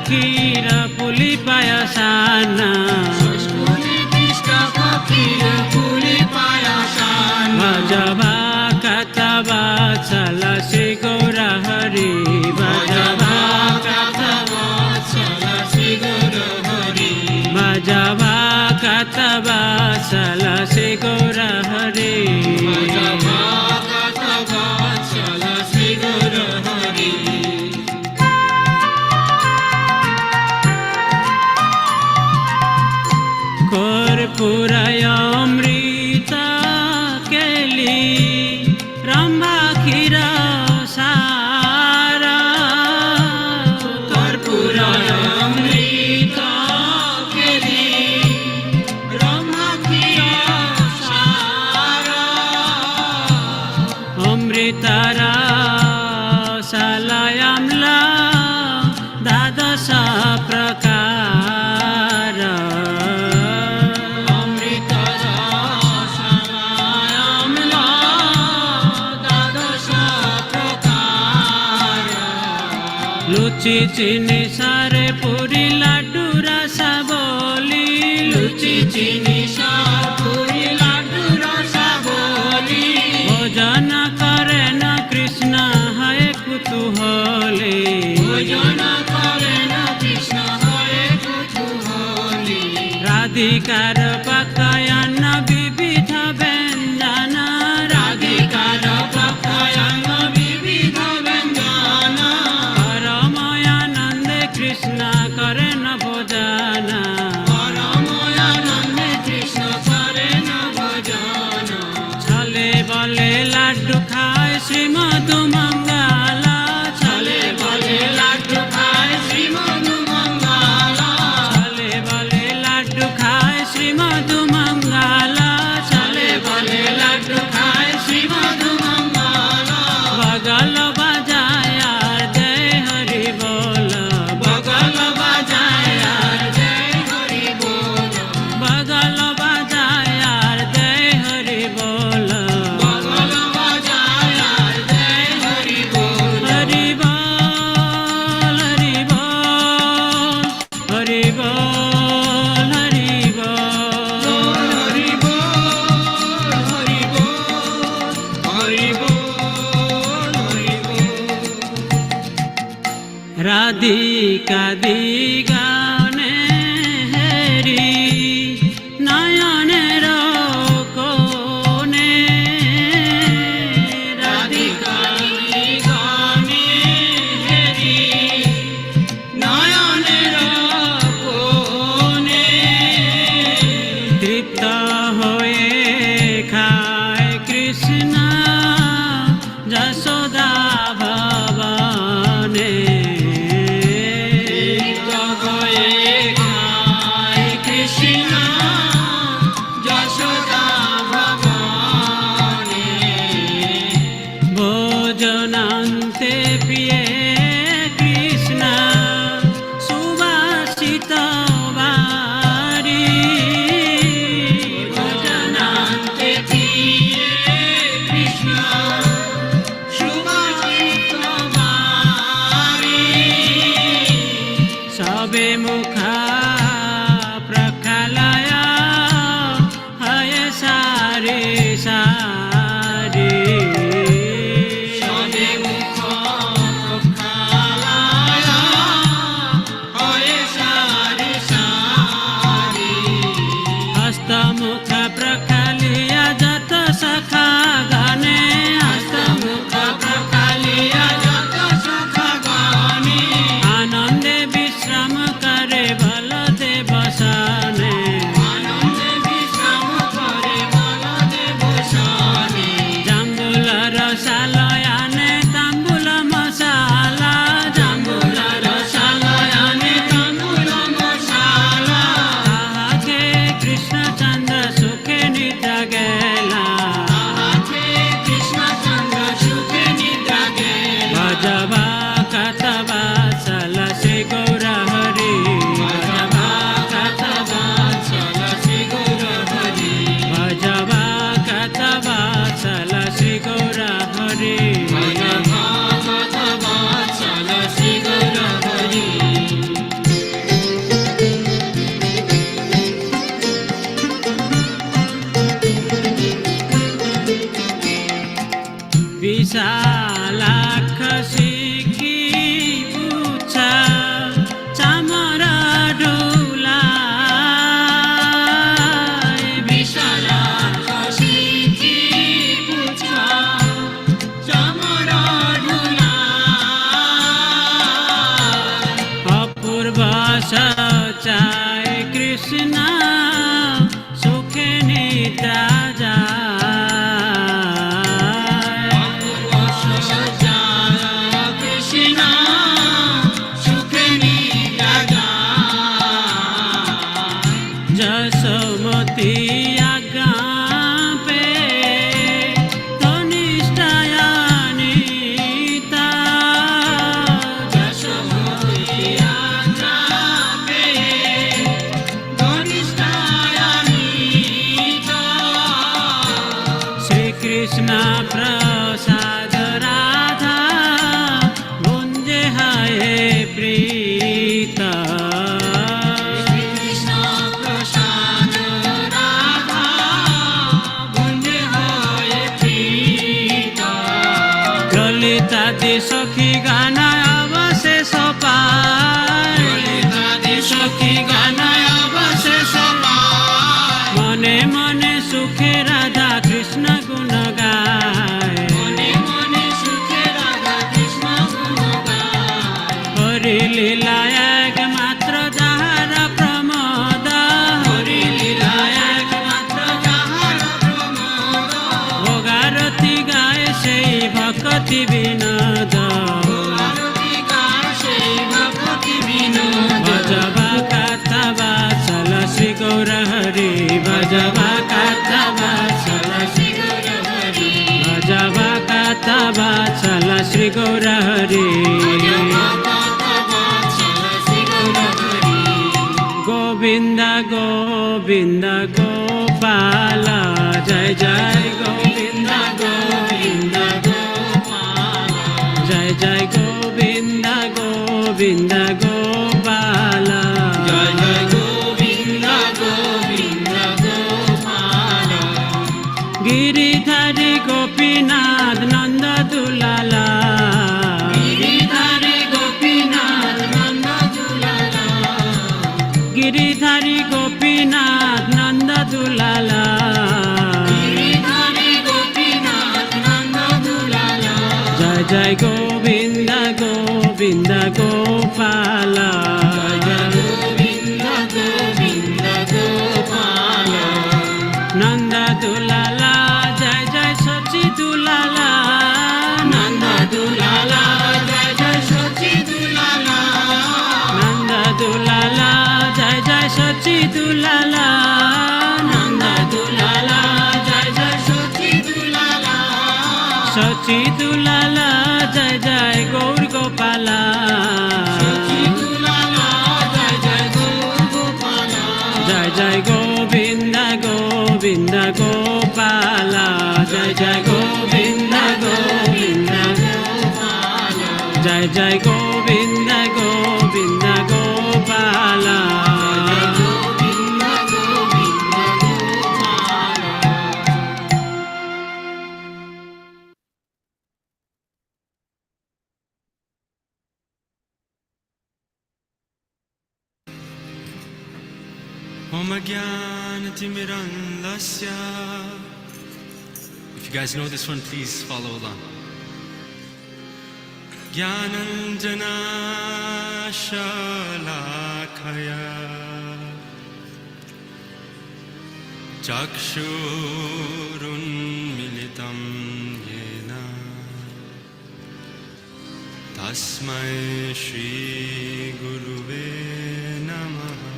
खीर पुली पायसाना भजभाकता वात्सला श्री गौर हरि भजभाकता वात्सला श्री गौर हरि भजभाकता वात्सला श्री गौर हरि भजभाकता वात्सला श्री गौर हरि कर्पूराय अमृता केली रंभा क्षीर सारा कर्पूराय अमृता केली रंभा क्षीर লুচি চিনি সারে পুরি লাড্ডু রসাবলি লুচি চিনি সার পুরি লাড্ডু রসাবলি ভোজন করেন কৃষ্ণ হয় কুতূহলী ভোজন করেন কৃষ্ণ হয় কুতূহলী রাধিকার পাকায়ন বিবিধ ব্যঞ্জন রাধিকার পাকায়ন বিবিধ ব্যঞ্জন পরময়ানন্দে কৃষ্ণ করেন ভোজন পরময়ানন্দে কৃষ্ণ করেন ভোজন ছলে বলে লাড্ডু খায় শ্রীমধু মঙ্গল ছলে বলে লাড্ডু খায় শ্রীমধু মঙ্গল ছলে বলে লাড্ডু খায় শ্রীমধু মঙ্গল ছলে বলে লাড্ডু খায় শ্রীমধু মঙ্গল বগল বাজায় আর জয় হরি বল বগল বাজায় আর জয় হরি বল বগল বাজায় আর জয় হরি বল বগল বাজায় আর জয় হরি বল হরি বল হরি বল হরি বল হরি বল হরি বল হরি বল হরি বল রাধিকা দিগানে হেরি নয়নের কোণে রাধিকা দিগানে হেরি নয়নের কোণে তৃপ্ত হয়ে খায় কৃষ্ণ যশোদা ভবনে তৃপ্ত হয়ে খায় কৃষ্ণ যশোদা ভবনে ভোজনান্তে প্রিয়ে কৃষ্ণ সুবাসিত বারি ভোজনান্তে প্রিয়ে কৃষ্ণ সুবাসিত বারি সবে মুখা প্রখালয় হয় সারি সারি সবে মুখ প্রখালয় হয় সারি সারি হস্তমুখ প্রখালিয়া যত সখা গণে হস্তমুখ প্রখালিয়া যত সখা গণে আনন্দে বিশ্রাম করে বলদেব সনে আনন্দে বিশ্রাম করে বলদেব সনে জাম্বুল রসালয়ানে তাম্বুল মশালা জাম্বুল রসালয়ানে তাম্বুল মশালা তাহাকে কৃষ্ণচন্দ্র সুখে নিদ্রা গেলা তাহাকে কৃষ্ণচন্দ্র সুখে নিদ্রা গেলা ভজবা কতবা চল শ্রী গৌর হরি ভজবা কতবা চল শ্রী গৌর হরি ভজবা কতবা চল শ্রী গৌর হরি ভজবা কতবা চল শ্রী গৌর হরি বিশালাক্ষ শিখি পুছা চামরা ডুলায় বিশালাক্ষ শিখি পুছা চামরা ডুলায় অপূর্ব সচায় কৃষ্ণ সুখে নিদ্রা যায় অপূর্ব সচায় কৃষ্ণ সুখে নিদ্রা যায় যশোমতী আজ্ঞা পে ধনিষ্ঠায়ানিতা যশোমতী আজ্ঞা পে प्रीत কৃষ্ণ প্রসাদ রাধা ভুঞ্জে হয়ে প্রীত ললিতাদি সখী গানায় অবশেষ পায় ললিতাদি সখী গানায় অবশেষ পায় মনে মনে সুখে রাধা কৃষ্ণ গুণ গায় মনে মনে সুখে রাধা কৃষ্ণ গুণ গায় হরি লীলা একমাত্র যাহার প্রমোদ হরি লীলা একমাত্র যাহার প্রমোদ ভোগারতি গায় সেই ভক্তি বিনোদ আরতি গায় সেই ভক্তি বিনোদ ভজবা কাথা বাচল শ্রী গৌর হরি ভজবা কাথা বাচল শ্রী গৌর হরি ভজবা কাথা বাচল শ্রী গৌর হরি শ্রী গৌর হরি গোবিন্দ গোবিন্দ গোপাল জয় জয় গোবিন্দ গোবিন্দ গোপাল জয় জয় গোবিন্দ গোবিন্দ গোপাল জয় জয় গোবিন্দ গোবিন্দ গোপাল গিরিধারী গোপীনাথ নন্দ দুলালা গিরিধারী গোপীনাথ নন্দ দুলালা গিরিধারী গোপীনাথ নন্দ দুলালা গিরিধারী গোপীনাথ নন্দ দুলালা জয় জয় গোবিন্দ গোবিন্দ গোপাল জয় জয় গোবিন্দ গোবিন্দ গোপাল নন্দ দুলালা জয় জয় সচি দুলালা নন্দ দুলালা জয় জয় সচি দুলালা নন্দ দুলালা জয় জয় সচি দুলালা নন্দ দুলালা জয় জয় সচি দুলালা সচি দুলালা জয় জয় গৌর গোপালা সচি দুলালা জয় জয় গৌর গোপালা জয় জয় গোবিন্দ গোবিন্দ গোপালা জয় জয় গোবিন্দ গোবিন্দ গোপালা জয় জয় Govinda Govinda Gopala Govinda Govinda Gopala Om Jnanatimirandasya. If you guys know this one, please follow along. Jnananjana Shalakaya Chakshurunmilitam Yena Tasmai Shri Guruve Namaha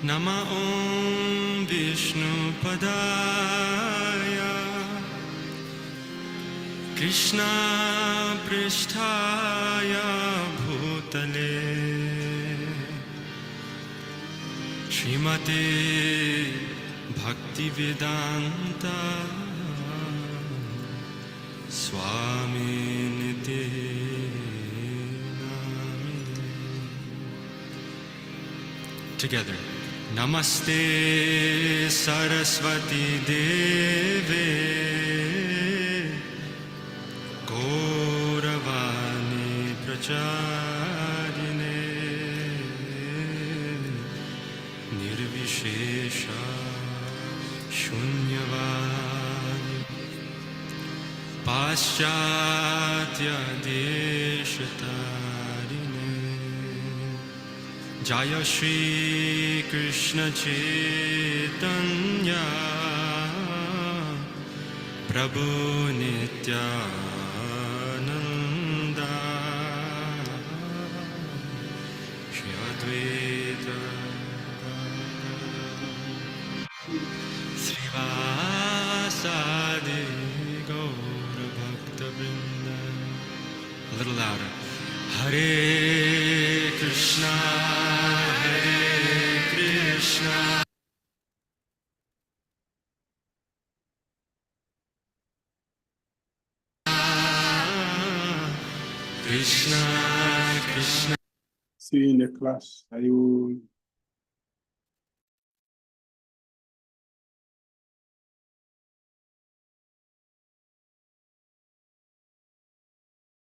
Nama Om Vishnu Padaya Krishna Pristhaya Bhutale Srimate Bhakti Vedanta Swami Nite Namine. Together. Namaste Saraswati Deve Gauravani Pracharine Nirvishesha Shunyavadi Paschatya Deshatarine Jaya Shri Krishna Chaitanya Prabhu Nityananda Shri Advaita Srivasadi Gaura Bhakta Vrinda. A little louder. Hare Krishna, Hare Krishna. Krishna, Krishna. See you in the class. Are you